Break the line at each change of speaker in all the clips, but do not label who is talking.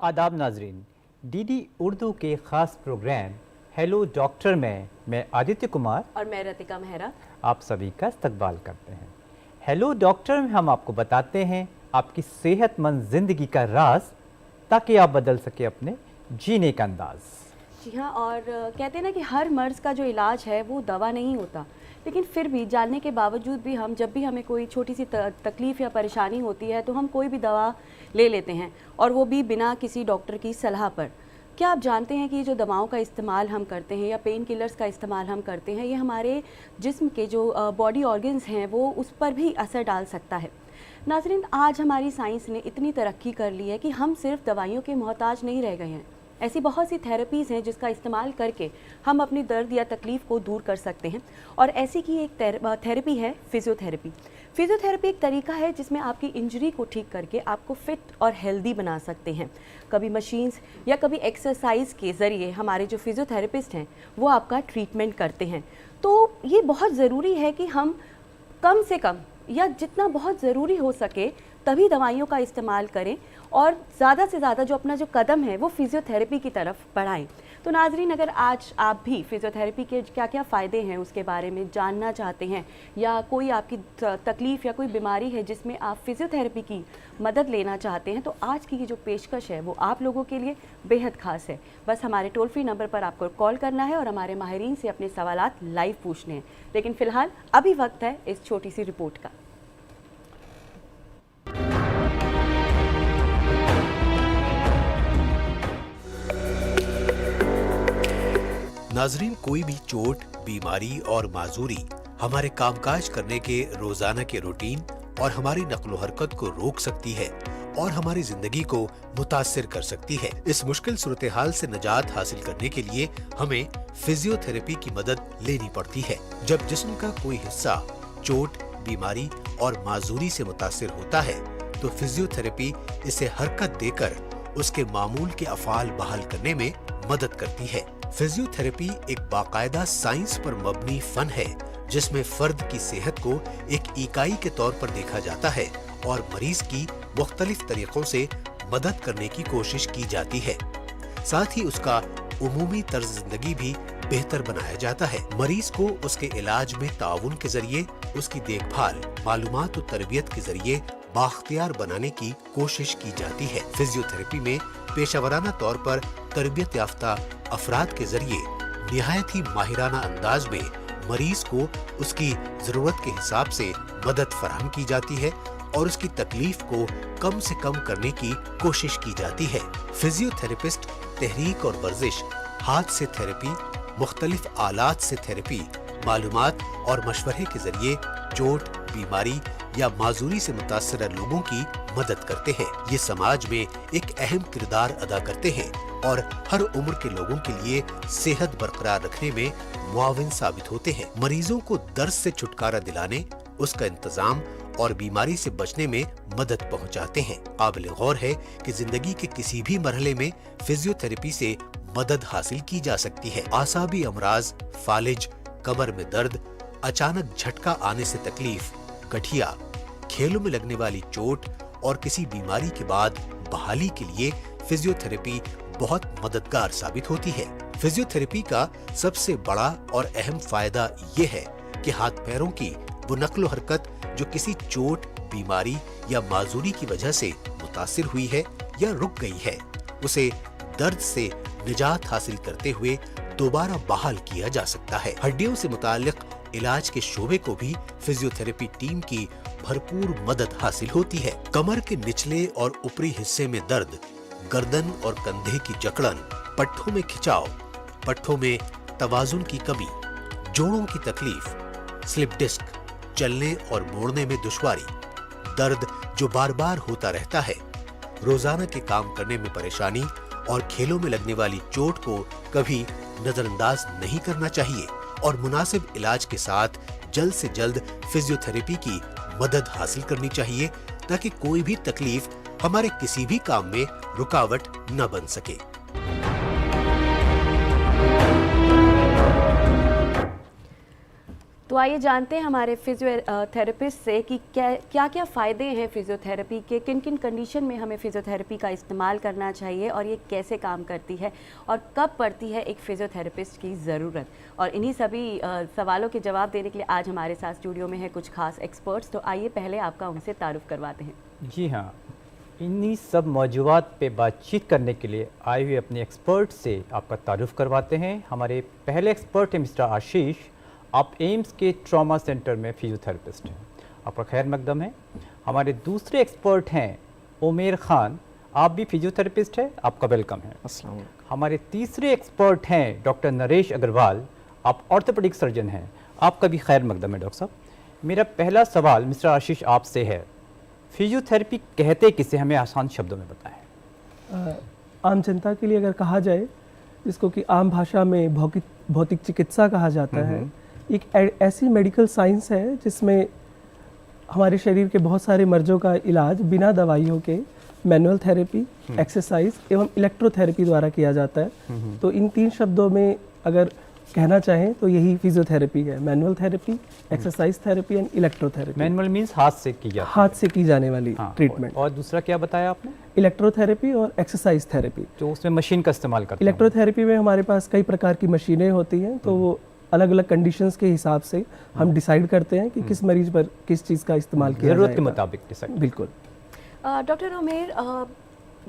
आदाब नाजरीन, डीडी उर्दू के ख़ास प्रोग्राम हेलो डॉक्टर में मैं आदित्य कुमार
और मैं रतिका मेहरा
आप सभी का इस्तकबाल करते हैं। हेलो डॉक्टर में हम आपको बताते हैं आपकी सेहतमंद ज़िंदगी का राज, ताकि आप बदल सके अपने जीने का अंदाज़।
जी हाँ, और कहते हैं ना कि हर मर्ज़ का जो इलाज है वो दवा नहीं होता, लेकिन फिर भी जानने के बावजूद भी हम जब भी हमें कोई छोटी सी तकलीफ़ या परेशानी होती है तो हम कोई भी दवा ले लेते हैं, और वो भी बिना किसी डॉक्टर की सलाह पर। क्या आप जानते हैं कि जो दवाओं का इस्तेमाल हम करते हैं या पेन किलर्स का इस्तेमाल हम करते हैं, ये हमारे जिस्म के जो बॉडी ऑर्गन्स हैं वो उस पर भी असर डाल सकता है। नाज़रीन, आज हमारी साइंस ने इतनी तरक्की कर ली है कि हम सिर्फ दवाइयों के मोहताज नहीं रह गए हैं। ऐसी बहुत सी थेरेपीज़ हैं जिसका इस्तेमाल करके हम अपनी दर्द या तकलीफ़ को दूर कर सकते हैं, और ऐसी की एक थेरेपी है फिज़ियोथेरेपी। फिज़ियोथेरेपी एक तरीका है जिसमें आपकी इंजरी को ठीक करके आपको फ़िट और हेल्दी बना सकते हैं। कभी मशीन्स या कभी एक्सरसाइज के ज़रिए हमारे जो फिज़ियोथेरेपिस्ट हैं वो आपका ट्रीटमेंट करते हैं। तो ये बहुत ज़रूरी है कि हम कम से कम या जितना बहुत ज़रूरी हो सके तभी दवाइयों का इस्तेमाल करें, और ज़्यादा से ज़्यादा जो अपना जो कदम है वो फिज़ियोथेरेपी की तरफ बढ़ाएं। तो नाज़रीन, अगर आज आप भी फिज़ियोथेरेपी के क्या क्या फ़ायदे हैं उसके बारे में जानना चाहते हैं, या कोई आपकी तकलीफ़ या कोई बीमारी है जिसमें आप फिज़ियोथेरेपी की मदद लेना चाहते हैं, तो आज की ये जो पेशकश है वो आप लोगों के लिए बेहद ख़ास है। बस हमारे टोल फ्री नंबर पर आपको कॉल करना है और हमारे माहिरीन से अपने सवालात लाइव पूछने हैं। लेकिन फ़िलहाल अभी वक्त है इस छोटी सी रिपोर्ट का।
नाजरीन, कोई भी चोट, बीमारी और माजूरी हमारे कामकाज करने के रोजाना के रूटीन और हमारी नक्लो हरकत को रोक सकती है और हमारी जिंदगी को मुतासिर कर सकती है। इस मुश्किल सूरत हाल से निजात हासिल करने के लिए हमें फिजियोथेरेपी की मदद लेनी पड़ती है। जब जिस्म का कोई हिस्सा चोट, बीमारी और माजूरी से मुतासिर होता है तो फिजियोथेरेपी इसे हरकत देकर उसके मामूल के अफ़ाल बहाल करने में मदद करती है। फिजियोथेरेपी एक बाकायदा साइंस पर मबनी फन है जिसमें फर्द की सेहत को एक इकाई के तौर पर देखा जाता है और मरीज की मुख्तलिफ तरीकों से मदद करने की कोशिश की जाती है। साथ ही उसका उमूमी तर्ज जिंदगी भी बेहतर बनाया जाता है। मरीज को उसके इलाज में ताउन के जरिए उसकी देखभाल, मालूमात और तरबियत के जरिए बाख्तियार बनाने की कोशिश की जाती है। फिजियोथेरेपी में पेशावराना तौर पर तरबियत याफ्ता अफराद के जरिए निहायत ही माहिराना अंदाज में मरीज को उसकी जरूरत के हिसाब से मदद फराहम की जाती है और उसकी तकलीफ को कम से कम करने की कोशिश की जाती है। फिजियोथेरेपिस्ट तहरीक और वर्जिश, हाथ से थेरेपी, मुख्तलिफ आलात से थेरेपी, मालूमात और मशवरे के जरिए चोट, बीमारी या माजूरी से मुतासर लोगों की मदद करते हैं। ये समाज में एक अहम किरदार अदा करते हैं और हर उम्र के लोगों के लिए सेहत बरकरार रखने में मुआविन साबित होते हैं। मरीजों को दर्द से छुटकारा दिलाने, उसका इंतजाम और बीमारी से बचने में मदद पहुंचाते हैं। काबिल गौर है कि जिंदगी के किसी भी मरहले में फिजियोथेरेपी से मदद हासिल की जा सकती है। आसाबी अमराज, फालिज, कमर में दर्द, अचानक झटका आने से तकलीफ, गठिया, खेलों में लगने वाली चोट और किसी बीमारी के बाद बहाली के लिए फिजियोथेरेपी बहुत मददगार साबित होती है। फिजियोथेरेपी का सबसे बड़ा और अहम फायदा ये है कि हाथ पैरों की वो नक्लो हरकत जो किसी चोट, बीमारी या माजूरी की वजह से मुतासिर हुई है या रुक गई है, उसे दर्द से निजात हासिल करते हुए दोबारा बहाल किया जा सकता है। हड्डियों से मुताल्लिक इलाज के शोबे को भी फिजियोथेरेपी टीम की भरपूर मदद हासिल होती है। कमर के निचले और ऊपरी हिस्से में दर्द, गर्दन और कंधे की जकड़न, पट्ठों में खिंचाव, पट्ठों में तवाजुन की कमी, जोड़ों की तकलीफ, स्लिप डिस्क, चलने और मोड़ने में दुश्वारी, दर्द जो बार बार होता रहता है, रोजाना के काम करने में परेशानी और खेलों में लगने वाली चोट को कभी नजरअंदाज नहीं करना चाहिए और मुनासिब इलाज के साथ जल्द से जल्द फिजियोथेरेपी की मदद हासिल करनी चाहिए ताकि कोई भी तकलीफ हमारे किसी भी काम में रुकावट न बन सके।
तो आइए जानते हैं हमारे फिजियोथेरेपिस्ट से कि क्या क्या फ़ायदे हैं फिजियोथेरेपी के, किन किन कंडीशन में हमें फिजियोथेरेपी का इस्तेमाल करना चाहिए और ये कैसे काम करती है और कब पड़ती है एक फिजियोथेरेपिस्ट की ज़रूरत। और इन्हीं सभी सवालों के जवाब देने के लिए आज हमारे साथ स्टूडियो में है कुछ खास एक्सपर्ट्स। तो आइए पहले आपका उनसे तारुफ करवाते हैं।
जी हाँ, इन्हीं सब मौजूदात पे बातचीत करने के लिए आए हुए अपने एक्सपर्ट से आपका तारुफ करवाते हैं। हमारे पहले एक्सपर्ट हैं मिस्टर आशीष। आप एम्स के ट्रॉमा सेंटर में फिजियोथेरेपिस्ट हैं, आपका खैर मकदम है। हमारे दूसरे एक्सपर्ट हैं उमेर खान, आप भी फिजियोथेरेपिस्ट हैं, आपका वेलकम है।
अस्सलाम वालेकुम।
हमारे तीसरे एक्सपर्ट हैं डॉक्टर नरेश अग्रवाल, आप ऑर्थोपेडिक सर्जन हैं, आपका भी खैर मकदम है डॉक्टर साहब। मेरा पहला सवाल मिस्टर आशीष आपसे है, फिजियोथेरेपी कहते किसे, हमें आसान शब्दों में बताएं।
आम जनता के लिए अगर कहा जाए, जिसको कि आम भाषा में भौतिक चिकित्सा कहा जाता है, एक ऐसी मेडिकल साइंस है जिसमें हमारे शरीर के बहुत सारे मर्जों का इलाज बिना दवाइयों के मैनुअल थेरेपी, एक्सरसाइज एवं इलेक्ट्रोथेरेपी द्वारा किया जाता है। तो इन 3 शब्दों में अगर कहना चाहें तो यही फिजियोथेरेपी है, manual therapy, exercise therapy and electrotherapy.
Manual means हाथ से की जाती है,
हाथ से की जाने वाली
हाँ,
ट्रीटमेंट।
और दूसरा क्या बताया आपने?
इलेक्ट्रोथेरेपी और एक्सरसाइज थेरेपी।
जो उसमें मशीन का इस्तेमाल करते हैं।
इलेक्ट्रोथेरेपी में हमारे पास कई प्रकार की मशीनें होती हैं, तो वो अलग अलग कंडीशंस के हिसाब से हम डिसाइड करते हैं कि किस मरीज पर किस चीज़ का इस्तेमाल किया
ज़रूरत के
जाएगा।
मुताबिक डिसाइड।
बिल्कुल।
डॉक्टर उमेर,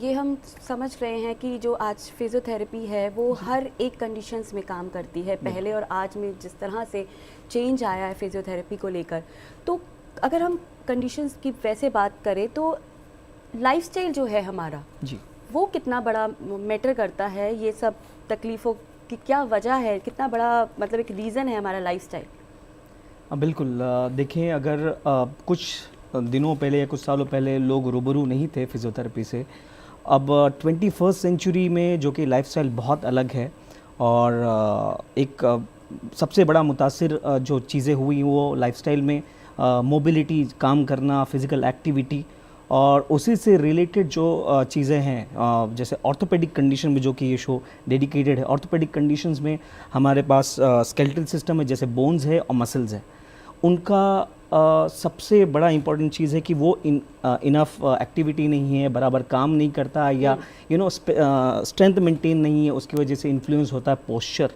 ये हम समझ रहे हैं कि जो आज फिजियोथेरेपी है वो हर एक कंडीशंस में काम करती है। पहले और आज में जिस तरह से चेंज आया है फिजियोथेरेपी को लेकर, तो अगर हम कंडीशंस की वैसे बात करें तो लाइफस्टाइल जो है हमारा
जी,
वो कितना बड़ा मैटर करता है, ये सब तकलीफ़ों की क्या वजह है, कितना बड़ा मतलब एक रीज़न है हमारा लाइफस्टाइल?
बिल्कुल। देखें, अगर कुछ दिनों पहले या कुछ सालों पहले लोग रूबरू नहीं थे फिजियोथेरेपी से, अब 21st सेंचुरी में जो कि लाइफस्टाइल बहुत अलग है और एक सबसे बड़ा मुतासिर जो चीज़ें हुई वो लाइफस्टाइल में मोबिलिटी, काम करना, फिज़िकल एक्टिविटी और उसी से रिलेटेड जो चीज़ें हैं, जैसे ऑर्थोपेडिक कंडीशन में जो कि ये शो डेडिकेटेड है। ऑर्थोपेडिक कंडीशंस में हमारे पास स्केलेटल सिस्टम है, जैसे बोन्स है और मसल्स है। उनका सबसे बड़ा इम्पॉर्टेंट चीज़ है कि वो इनफ एक्टिविटी नहीं है, बराबर काम नहीं करता, या स्ट्रेंथ मेंटेन नहीं है, उसकी वजह से इन्फ्लुएंस होता है पोस्चर।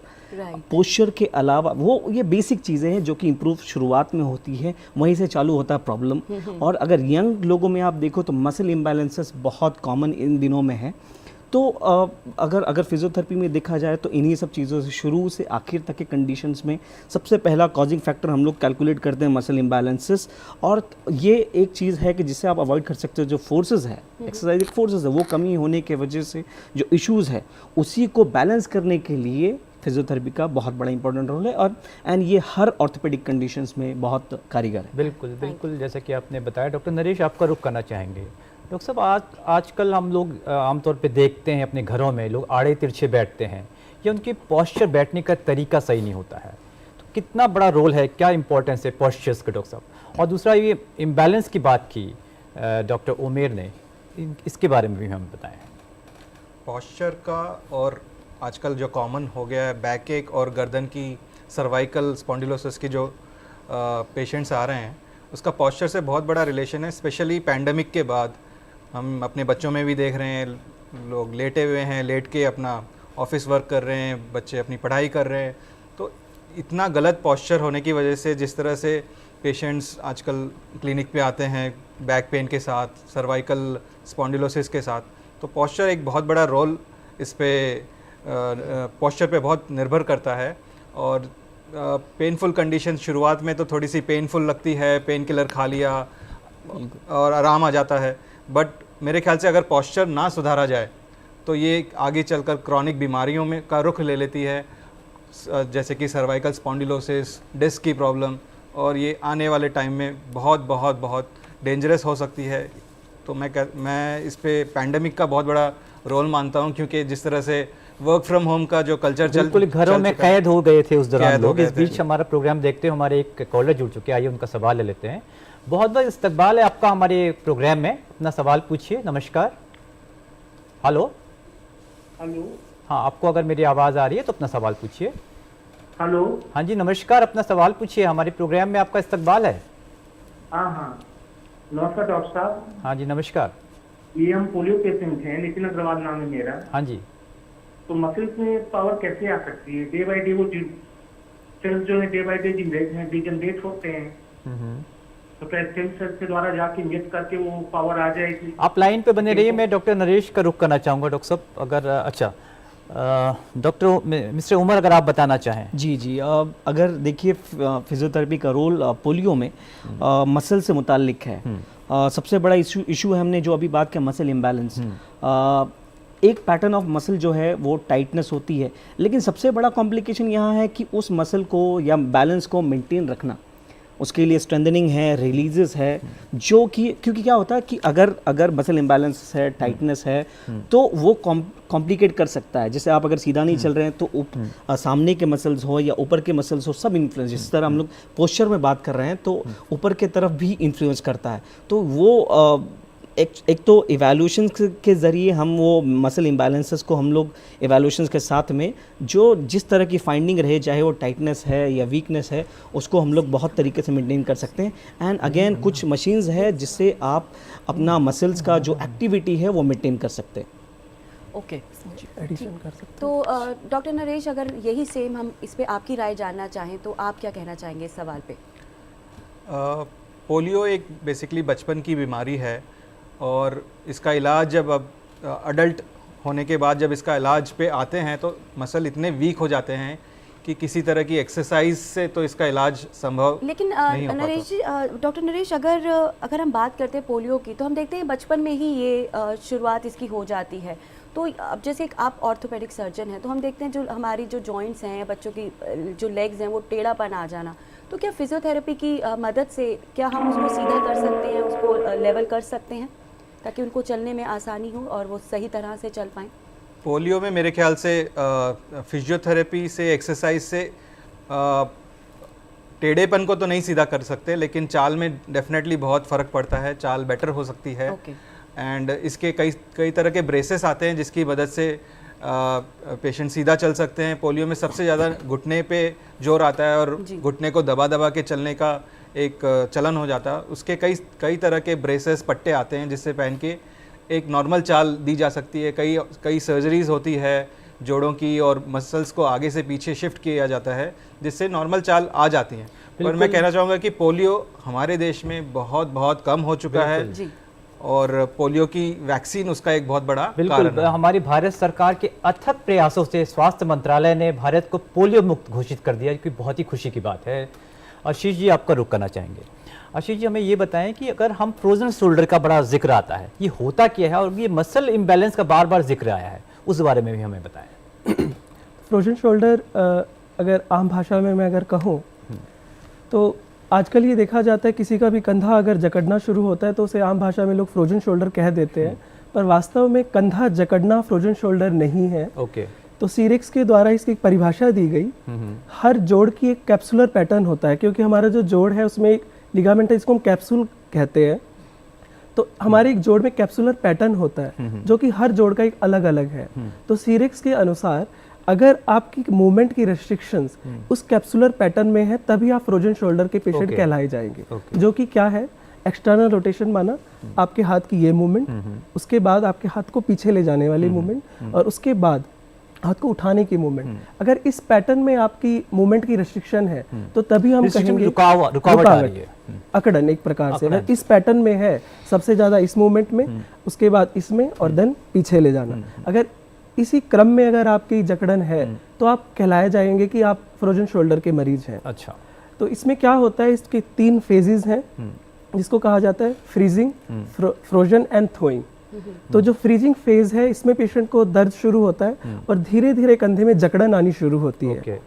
पोस्चर के अलावा वो ये बेसिक चीज़ें हैं जो कि इम्प्रूव शुरुआत में होती है, वहीं से चालू होता है प्रॉब्लम। और अगर यंग लोगों में आप देखो तो मसल इम्बैलेंसेस बहुत कॉमन इन दिनों में है। तो अगर फिजियोथेरेपी में देखा जाए तो इन्हीं सब चीज़ों से शुरू से आखिर तक के कंडीशंस में सबसे पहला कॉजिंग फैक्टर हम लोग कैलकुलेट करते हैं मसल इम्बैलेंसेस। और ये एक चीज़ है कि जिससे आप अवॉइड कर सकते हो, जो फोर्सेस है, एक्सरसाइज फोर्सेस है, वो कमी होने के वजह से जो इश्यूज़ है उसी को बैलेंस करने के लिए फिजियोथेरेपी का बहुत बड़ा इंपॉर्टेंट रोल है। और ये हर ऑर्थोपेडिक कंडीशंस में बहुत कारीगर है।
बिल्कुल बिल्कुल, जैसे कि आपने बताया। डॉक्टर नरेश, आपका रुख करना चाहेंगे। डॉक्टर साहब, आजकल हम लोग आमतौर पे देखते हैं अपने घरों में लोग आड़े तिरछे बैठते हैं या उनके पोस्चर बैठने का तरीका सही नहीं होता है। तो कितना बड़ा रोल है, क्या इंपॉर्टेंस है पोस्चर्स का डॉक्टर साहब? और दूसरा, ये इम्बैलेंस की बात की डॉक्टर उमेर ने, इसके बारे में भी हमें बताएं।
पोस्चर का और आजकल जो कॉमन हो गया है बैक एक और गर्दन की सर्वाइकल स्पॉन्डिलोसिस की जो पेशेंट्स आ रहे हैं, उसका पोस्चर से बहुत बड़ा रिलेशन है। स्पेशली पैंडमिक के बाद हम अपने बच्चों में भी देख रहे हैं, लोग लेटे हुए हैं, लेट के अपना ऑफिस वर्क कर रहे हैं, बच्चे अपनी पढ़ाई कर रहे हैं। तो इतना गलत पोस्चर होने की वजह से जिस तरह से पेशेंट्स आजकल क्लिनिक पे आते हैं बैक पेन के साथ, सर्वाइकल स्पॉन्डिलोसिस के साथ, तो पोस्चर एक बहुत बड़ा रोल इस पे पोस्चर पे बहुत निर्भर करता है। और पेनफुल कंडीशन शुरुआत में तो थोड़ी सी पेनफुल लगती है, पेन किलर खा लिया और आराम आ जाता है, बट मेरे ख्याल से अगर पोस्चर ना सुधारा जाए तो ये आगे चलकर क्रॉनिक बीमारियों में का रुख ले लेती है, जैसे कि सर्वाइकल स्पॉन्डिलोसिस, डिस्क की प्रॉब्लम, और ये आने वाले टाइम में बहुत बहुत बहुत डेंजरस हो सकती है। तो मैं इस पे पैंडेमिक का बहुत बड़ा रोल मानता हूँ, क्योंकि जिस तरह से वर्क फ्रॉम होम का जो कल्चर
बिल्कुल घरों में कैद हो गए थे उस दौरान लोग। इस बीच
थे।
हमारा प्रोग्राम देखते हुए हमारे एक कॉलर जुड़ चुके हैं, आइए उनका सवाल ले लेते हैं। बहुत बहुत इस्तकबाल है आपका हमारे प्रोग्राम में, अपना सवाल पूछिए। नमस्कार। हेलो।
हेलो।
हाँ, आपको अगर मेरी आवाज़ आ रही है तो अपना सवाल पूछिए।
हेलो।
हाँ जी नमस्कार, अपना सवाल पूछिए, हमारे प्रोग्राम में आपका इस्तकबाल है।
हाँ, नमस्कार डॉक्टर साहब।
हाँ जी नमस्कार।
ये हम पोलियो पेशेंट हैं, नितिन अग्रवाल नाम है मेरा।
हाँ जी।
तो मसल्स में पावर कैसे आ सकती है? डे बाय डे वो सेल्स जो है डे बाय डे डिजनरेट होते हैं, तो क्या स्टेम सेल्स के द्वारा जाके इंजेक्ट करके वो पावर आ जाएगी?
आप लाइन पे बने रहिए, मैं डॉक्टर नरेश का रुख करना चाहूँगा। डॉक्टर साहब अगर अच्छा डॉक्टर मिस्टर उमर अगर आप बताना चाहें।
जी जी, अगर देखिए फिजियोथेरेपी का रोल पोलियो में मसल से मुताल्लिक है। सबसे बड़ा इशू है, हमने जो अभी बात किया मसल इम्बैलेंस। एक पैटर्न ऑफ मसल जो है वो टाइटनेस होती है, लेकिन सबसे बड़ा कॉम्प्लिकेशन यहाँ है कि उस मसल को या बैलेंस को मेंटेन रखना, उसके लिए स्ट्रेंथनिंग है, रिलीजेस है, जो कि क्योंकि क्या होता है कि अगर मसल इम्बैलेंस है, टाइटनेस है, तो वो कॉम्प्लिकेट कर सकता है। जैसे आप अगर सीधा नहीं चल रहे हैं तो सामने के मसल्स हो या ऊपर के मसल्स हो, सब इन्फ्लुएंस, जिस तरह हम लोग पोस्चर में बात कर रहे हैं तो ऊपर के तरफ भी इन्फ्लुएंस करता है। तो वो एक तो इवैल्यूएशन के ज़रिए हम वो मसल इम्बैलेंसेस को हम लोग इवैल्यूएशंस के साथ में जो जिस तरह की फाइंडिंग रहे, चाहे वो टाइटनेस है या वीकनेस है, उसको हम लोग बहुत तरीके से मेंटेन कर सकते हैं। एंड अगेन कुछ मशीन्स है जिससे आप अपना मसल्स का जो एक्टिविटी है वो मेंटेन कर सकते हैं।
ओके।
एडिशन कर सकते
तो डॉक्टर नरेश, अगर यही सेम हम इस पे आपकी राय जानना चाहें तो आप क्या कहना चाहेंगे इस सवाल पे?
पोलियो एक बेसिकली बचपन की बीमारी है और इसका इलाज जब अब अडल्ट होने के बाद जब इसका इलाज पे आते हैं तो मसल इतने वीक हो जाते हैं कि किसी तरह की एक्सरसाइज से तो इसका इलाज संभव
लेकिन
नहीं हो पाता।
नरेश जी, डॉक्टर नरेश, अगर हम बात करते हैं पोलियो की, तो हम देखते हैं बचपन में ही ये शुरुआत इसकी हो जाती है। तो अब जैसे एक आप ऑर्थोपेडिक सर्जन हैं, तो हम देखते हैं जो हमारी जो जॉइंट्स हैं, बच्चों की जो लेग्स हैं, वो टेढ़ापन आ जाना, तो क्या फिजियोथेरेपी की मदद से क्या हम उसको सीधा कर सकते हैं, उसको लेवल कर सकते हैं ताकि उनको चलने में आसानी हो और वो सही तरह से चल पाएँ?
पोलियो में मेरे ख्याल से फिजियोथेरेपी से, एक्सरसाइज से टेढ़ेपन को तो नहीं सीधा कर सकते, लेकिन चाल में डेफिनेटली बहुत फ़र्क पड़ता है, चाल बेटर हो सकती है। एंड इसके कई तरह के ब्रेसेस आते हैं जिसकी मदद से पेशेंट सीधा चल सकते हैं। पोलियो में सबसे ज़्यादा घुटने पे जोर आता है और घुटने को दबा दबा के चलने का एक चलन हो जाता है। उसके कई तरह के ब्रेसेस, पट्टे आते हैं जिससे पहन के एक नॉर्मल चाल दी जा सकती है। कई सर्जरीज होती है जोड़ों की और मसल्स को आगे से पीछे शिफ्ट किया जाता है जिससे नॉर्मल चाल आ जाती है। पर मैं कहना चाहूँगा कि पोलियो हमारे देश में बहुत बहुत कम हो चुका है और पोलियो की वैक्सीन उसका एक बहुत बड़ा कारण है।
हमारी भारत सरकार के अथक प्रयासों से स्वास्थ्य मंत्रालय ने भारत को पोलियो मुक्त घोषित कर दिया, जो बहुत ही खुशी की बात है। आशीष जी आपका रुख करना चाहेंगे। आशीष जी हमें ये बताएं कि अगर हम फ्रोजन शोल्डर का बड़ा जिक्र आता है, ये होता क्या है और ये मसल इम्बैलेंस का बार बार जिक्र आया है, उस बारे में भी हमें बताएं।
फ्रोजन शोल्डर अगर आम भाषा में मैं अगर कहूँ तो आजकल ये देखा जाता है किसी का भी कंधा अगर जकड़ना शुरू होता है तो उसे आम भाषा में लोग फ्रोजन शोल्डर कह देते हैं, पर वास्तव में कंधा जकड़ना फ्रोजन शोल्डर नहीं है।
ओके।
तो सीरेक्स के द्वारा इसकी एक परिभाषा दी गई। हर जोड़ की एक कैप्सुलर पैटर्न होता है, क्योंकि हमारा जो जोड़ है उसमें एक लिगामेंट है, इसको हम कैप्सूल कहते हैं। तो हमारे एक जोड़ में कैप्सुलर पैटर्न होता है जो कि हर जोड़ का एक अलग अलग है। तो सीरेक्स के अनुसार अगर आपकी मूवमेंट की रेस्ट्रिक्शंस उस कैप्सुलर पैटर्न में है तभी आप फ्रोजन शोल्डर के पेशेंट कहलाए जाएंगे। जो कि क्या है, एक्सटर्नल रोटेशन माना आपके हाथ की ये मूवमेंट, उसके बाद आपके हाथ को पीछे ले जाने वाली मूवमेंट और उसके बाद हाथ को उठाने की मूवमेंट। अगर इस पैटर्न में आपकी मूवमेंट की रेस्ट्रिक्शन है तो तभी हम कहेंगे
रुकावट आ रही है,
अकड़न एक प्रकार से। अगर इस पैटर्न में है सबसे ज्यादा इस मूवमेंट में, उसके बाद इसमें और देन पीछे ले जाना, अगर इसी क्रम में अगर आपकी जकड़न है तो आप कहलाए जाएंगे कि आप फ्रोजन शोल्डर के मरीज हैं।
अच्छा।
तो इसमें क्या होता है, इसके 3 फेजेस हैं जिसको कहा जाता है फ्रीजिंग, फ्रोजन एंड थोइंग। तो जो फ्रीजिंग फेज है इसमें पेशेंट को दर्द शुरू होता है और धीरे धीरे कंधे में जकड़न आनी शुरू होती है।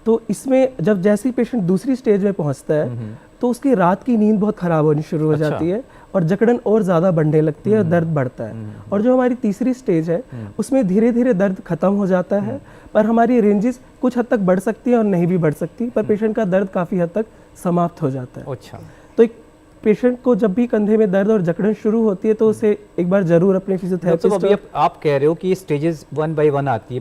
तो इसमें जब जैसे ही पेशेंट दूसरी स्टेज में पहुंचता है तो उसकी रात की नींद बहुत खराब होनी शुरू हो जाती है और जकड़न और ज़्यादा बढ़ने लगती है और दर्द बढ़ता है। और जो हमारी तीसरी स्टेज है उसमें धीरे धीरे दर्द खत्म हो जाता है, पर हमारी रेंजेस कुछ हद तक बढ़ सकती है और नहीं भी बढ़ सकती, पर पेशेंट का दर्द काफ़ी हद तक समाप्त हो जाता है।
अच्छा।
तो एक पेशेंट को जब भी कंधे में दर्द और जकड़न शुरू होती है तो उसे एक बार ज़रूर अपने
डॉक्टर साहब,
फिजियोथेरेपिस्ट
अभी आप कह रहे हो कि स्टेजेस 1 बाय 1 आती है,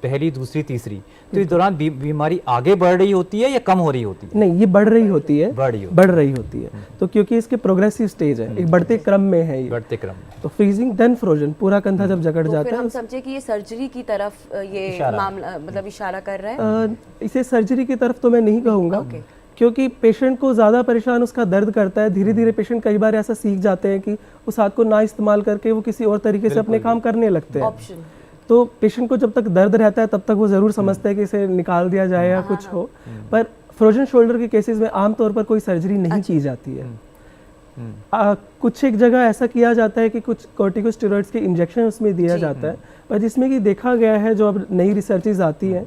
पहली दूसरी तीसरी, तो इस दौरान बीमारी आगे बढ़ रही होती है या कम हो रही होती है?
नहीं, ये बढ़ रही होती है,
बढ़ रही
होती है। तो क्योंकि इसके प्रोग्रेसिव स्टेज है, एक बढ़ते क्रम में है ये,
बढ़ते क्रम में।
तो फ्रीजिंग देन फ्रोजन, पूरा कंधा जब जकड़
तो
जाता
फिर
है
हम समझे कि ये सर्जरी की तरफ ये
इशारा।
मामला मतलब इशारा कर रहा है।
इसे सर्जरी की तरफ तो मैं नहीं कहूँगा,
Okay.
क्योंकि पेशेंट को ज़्यादा परेशान उसका दर्द करता है। धीरे धीरे पेशेंट कई बार ऐसा सीख जाते हैं कि उस हाथ को ना इस्तेमाल करके वो किसी और तरीके से अपने काम करने लगते हैं।
ऑप्शन
तो पेशेंट को जब तक दर्द रहता है तब तक वो ज़रूर समझता है कि इसे निकाल दिया जाए या कुछ हो, पर फ्रोजन शोल्डर के केसेस में आमतौर पर कोई सर्जरी नहीं की जाती है। कुछ एक जगह ऐसा किया जाता है कि कुछ कॉर्टिकोस्टेरॉइड्स के इंजेक्शन उसमें दिया जाता है, पर जिसमें कि देखा गया है, जो अब नई रिसर्चेज आती हैं,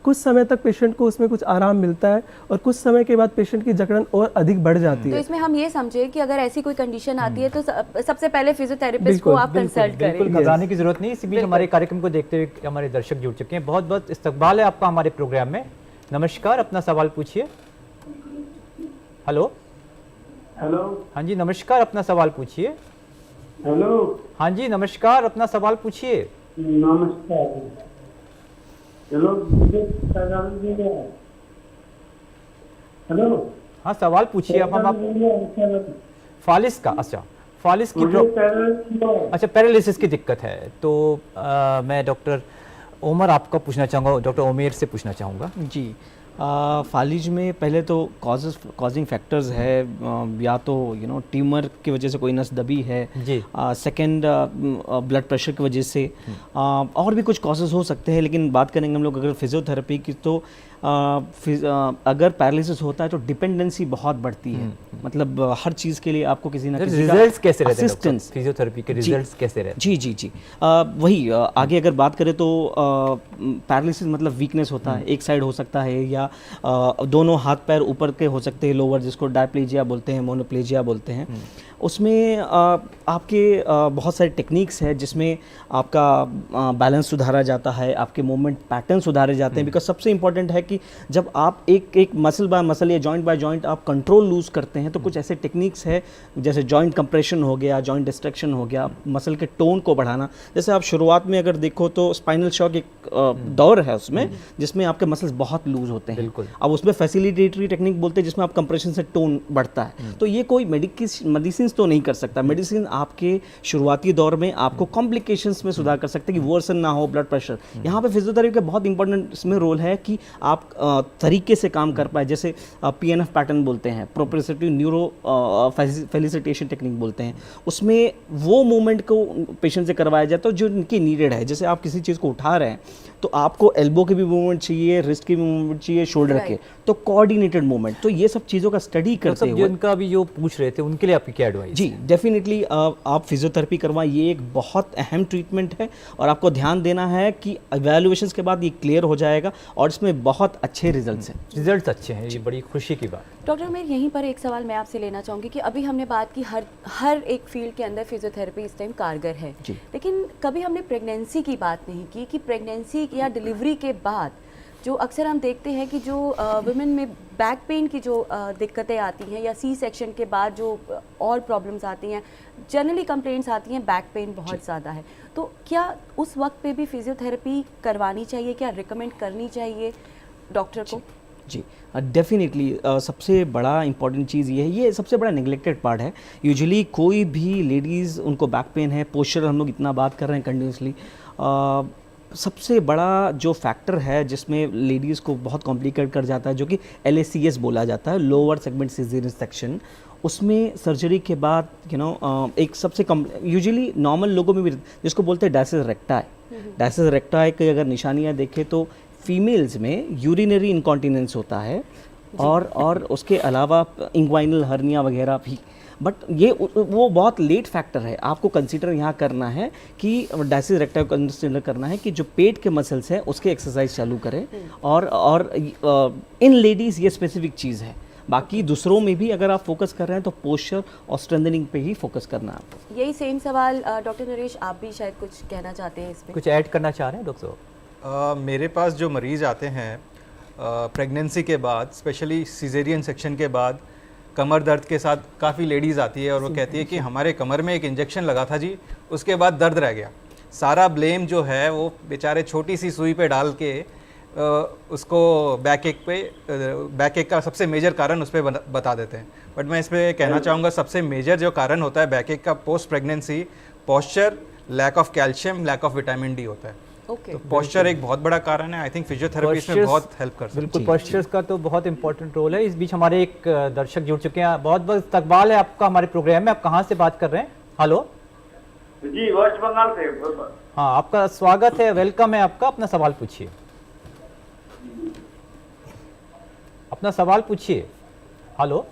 कुछ समय तक पेशेंट को उसमें कुछ आराम मिलता है और कुछ समय के बाद पेशेंट की जकड़न और अधिक बढ़ जाती
तो
है।
इसमें हम ये समझे कि अगर ऐसी कोई कंडीशन आती है तो सबसे पहले फिजियोथेरेपिस्ट को
बिल्कुल,
आप कंसल्ट
बिल्कुल
करें।
घबराने की जरूरत नहीं। इसी बीच हमारे कार्यक्रम को देखते हुए हमारे दर्शक जुड़ चुके हैं। बहुत बहुत इस्तकबाल है आपका हमारे प्रोग्राम में। नमस्कार, अपना सवाल पूछिए। हेलो
हेलो
हाँ जी, नमस्कार, अपना सवाल पूछिए।
हेलो
हाँ जी, नमस्कार, अपना सवाल पूछिए।
नमस्कार। हेलो हेलो
हाँ, सवाल पूछिए। अब हम आप फालिस का, अच्छा फालिस की अच्छा पैरालिसिस की दिक्कत है, तो मैं डॉक्टर उमर आपका पूछना चाहूँगा, डॉक्टर उमेर से पूछना चाहूँगा।
जी, फालिज में पहले तो कॉजिंग फैक्टर्स है, या तो ट्यूमर की वजह से कोई नस दबी है
जी।
सेकंड ब्लड प्रेशर की वजह से, और भी कुछ कॉजेज हो सकते हैं, लेकिन बात करेंगे हम लोग अगर फिजियोथेरेपी की तो अगर पैरालिसिस होता है तो डिपेंडेंसी बहुत बढ़ती है। मतलब हर चीज़ के लिए आपको किसी ना किसी
रिजल्ट्स कैसे रहते हैं
असिस्टेंस,
फिजियोथेरेपी के रिजल्ट्स कैसे रहते हैं?
जी जी जी, वही आगे अगर बात करें तो पैरालिसिस मतलब वीकनेस होता है, एक साइड हो सकता है या दोनों हाथ पैर ऊपर के हो सकते हैं, लोअर, जिसको डायप्लेजिया बोलते हैं, मोनोप्लेजिया बोलते हैं। उसमें आपके बहुत सारे टेक्निक्स है जिसमें आपका बैलेंस सुधारा जाता है, आपके मूवमेंट पैटर्न सुधारे जाते हैं। बिकॉज सबसे इंपॉर्टेंट है कि जब आप एक मसल बाय मसल या जॉइंट बाय जॉइंट आप कंट्रोल लूज करते हैं, तो कुछ ऐसे टेक्निक्स है जैसे जॉइंट कंप्रेशन हो गया, जॉइंट डिस्ट्रैक्शन हो गया, मसल के टोन को बढ़ाना। जैसे आप शुरुआत में अगर देखो तो स्पाइनल शॉक एक दौर है उसमें जिसमें आपके मसल्स बहुत लूज होते हैं।
बिल्कुल।
अब उसमें फैसिलिटेटरी टेक्निक बोलते हैं जिसमें आप कंप्रेशन से टोन बढ़ता है। तो ये कोई मेडिसिन तो नहीं कर सकता। मेडिसिन आपके शुरुआती दौर में आपको कॉम्प्लिकेशंस में सुधार कर सकते हैं कि वर्सन ना हो ब्लड प्रेशर। यहाँ पे फिजियोथेरेपी का बहुत इंपॉर्टेंट इसमें रोल है कि आप तरीके से काम कर पाए। जैसे PNF पैटर्न बोलते हैं, प्रोप्रियोसेप्टिव न्यूरो फेलिसिटेशन टेक्निक बोलते हैं। उसमें वो मूवमेंट को पेशेंट से करवाया जाता है जो इनकी नीडेड है। जैसे आप किसी चीज़ को उठा रहे हैं तो आपको एल्बो की भी मूवमेंट चाहिए, रिस्ट की भी मूवमेंट चाहिए, शोल्डर के, तो कोऑर्डिनेटेड मूवमेंट। तो ये सब चीज़ों का स्टडी करते हुए
जिनका अभी जो पूछ रहे थे उनके लिए आपकी क्या एडवाइस?
जी डेफिनेटली आप फिजियोथेरेपी करवाएं, ये एक बहुत अहम ट्रीटमेंट है और आपको ध्यान देना है कि इवैल्यूएशंस के बाद ये क्लियर हो जाएगा और इसमें बहुत अच्छे रिजल्ट्स हैं।
रिजल्ट्स अच्छे हैं, ये बड़ी खुशी की बात।
डॉक्टर मैं यहीं पर एक सवाल मैं आपसे लेना चाहूँगी कि अभी हमने बात की हर एक फील्ड के अंदर फिजियोथेरेपी इस टाइम कारगर है,
जी।
लेकिन कभी हमने प्रेगनेंसी की बात नहीं की कि प्रेगनेंसी या डिलीवरी के बाद जो अक्सर हम देखते हैं कि जो वुमेन में बैक पेन की जो दिक्कतें आती हैं या सी सेक्शन के बाद जो और प्रॉब्लम्स आती हैं, जनरली कंप्लेंट्स आती हैं बैक पेन बहुत ज़्यादा है, तो क्या उस वक्त पे भी फिजियोथेरेपी करवानी चाहिए? क्या रिकमेंड करनी चाहिए डॉक्टर को?
जी डेफिनेटली सबसे बड़ा इंपॉर्टेंट चीज़ ये है, ये सबसे बड़ा नेग्लेक्टेड पार्ट है। यूजुअली कोई भी लेडीज़ उनको बैक पेन है, पोस्चर हम लोग इतना बात कर रहे हैं कंटिन्यूसली, सबसे बड़ा जो फैक्टर है जिसमें लेडीज़ को बहुत कॉम्प्लिकेट कर जाता है जो कि LACS बोला जाता है, लोअर सेगमेंट सिजेरियन सेक्शन। उसमें सर्जरी के बाद एक सबसे कम यूजुअली नॉर्मल लोगों में भी जिसको बोलते हैं डायसिस रेक्टाई। डायसिस रेक्टाई की अगर निशानियाँ देखें तो फीमेल्स में यूरिनरी इनकॉन्टिनेंस होता है और उसके अलावा इंग्वाइनल हर्निया वगैरह भी। बट ये वो बहुत लेट फैक्टर है। आपको कंसीडर यहाँ करना है कि डायसिस रेक्टाई को कंसीडर करना है कि जो पेट के मसल्स हैं उसके एक्सरसाइज चालू करें और इन लेडीज़ ये स्पेसिफिक चीज़ है। बाकी दूसरों में भी अगर आप फोकस कर रहे हैं तो पोस्चर और स्ट्रेंथनिंग पे ही फोकस करना है आपको।
यही सेम सवाल डॉक्टर नरेश आप भी शायद कुछ कहना चाहते हैं इसमें?
कुछ ऐड करना चाह रहे हैं डॉक्टर साहब?
मेरे पास जो मरीज़ आते हैं प्रेगनेंसी के बाद, स्पेशली सिजेरियन सेक्शन के बाद, कमर दर्द के साथ काफ़ी लेडीज़ आती है और वो कहती है कि हमारे कमर में एक इंजेक्शन लगा था जी, उसके बाद दर्द रह गया। सारा ब्लेम जो है वो बेचारे छोटी सी सुई पे डाल के उसको बैक एक का सबसे मेजर कारण उस पर बता देते हैं। बट मैं इस पर कहना चाहूँगा सबसे मेजर जो कारण होता है बैक एक का post pregnancy, posture, lack of calcium, lack of vitamin D होता है। तो पॉस्चर एक बहुत बड़ा कारण है। आई थिंक फिजियोथेरेपी इसमें बहुत हेल्प कर सकती है।
बिल्कुल, पॉस्चर्स का तो बहुत इंपॉर्टेंट रोल है। इस बीच हमारे एक दर्शक जुड़ चुके हैं। बहुत बहुत इस्तकबाल है आपका हमारे प्रोग्राम में। आप कहाँ से बात कर रहे हैं? हेलो
जी, वेस्ट बंगाल से।
हाँ, आपका स्वागत है, वेलकम है आपका। अपना सवाल पूछिए, अपना सवाल पूछिए। हेलो,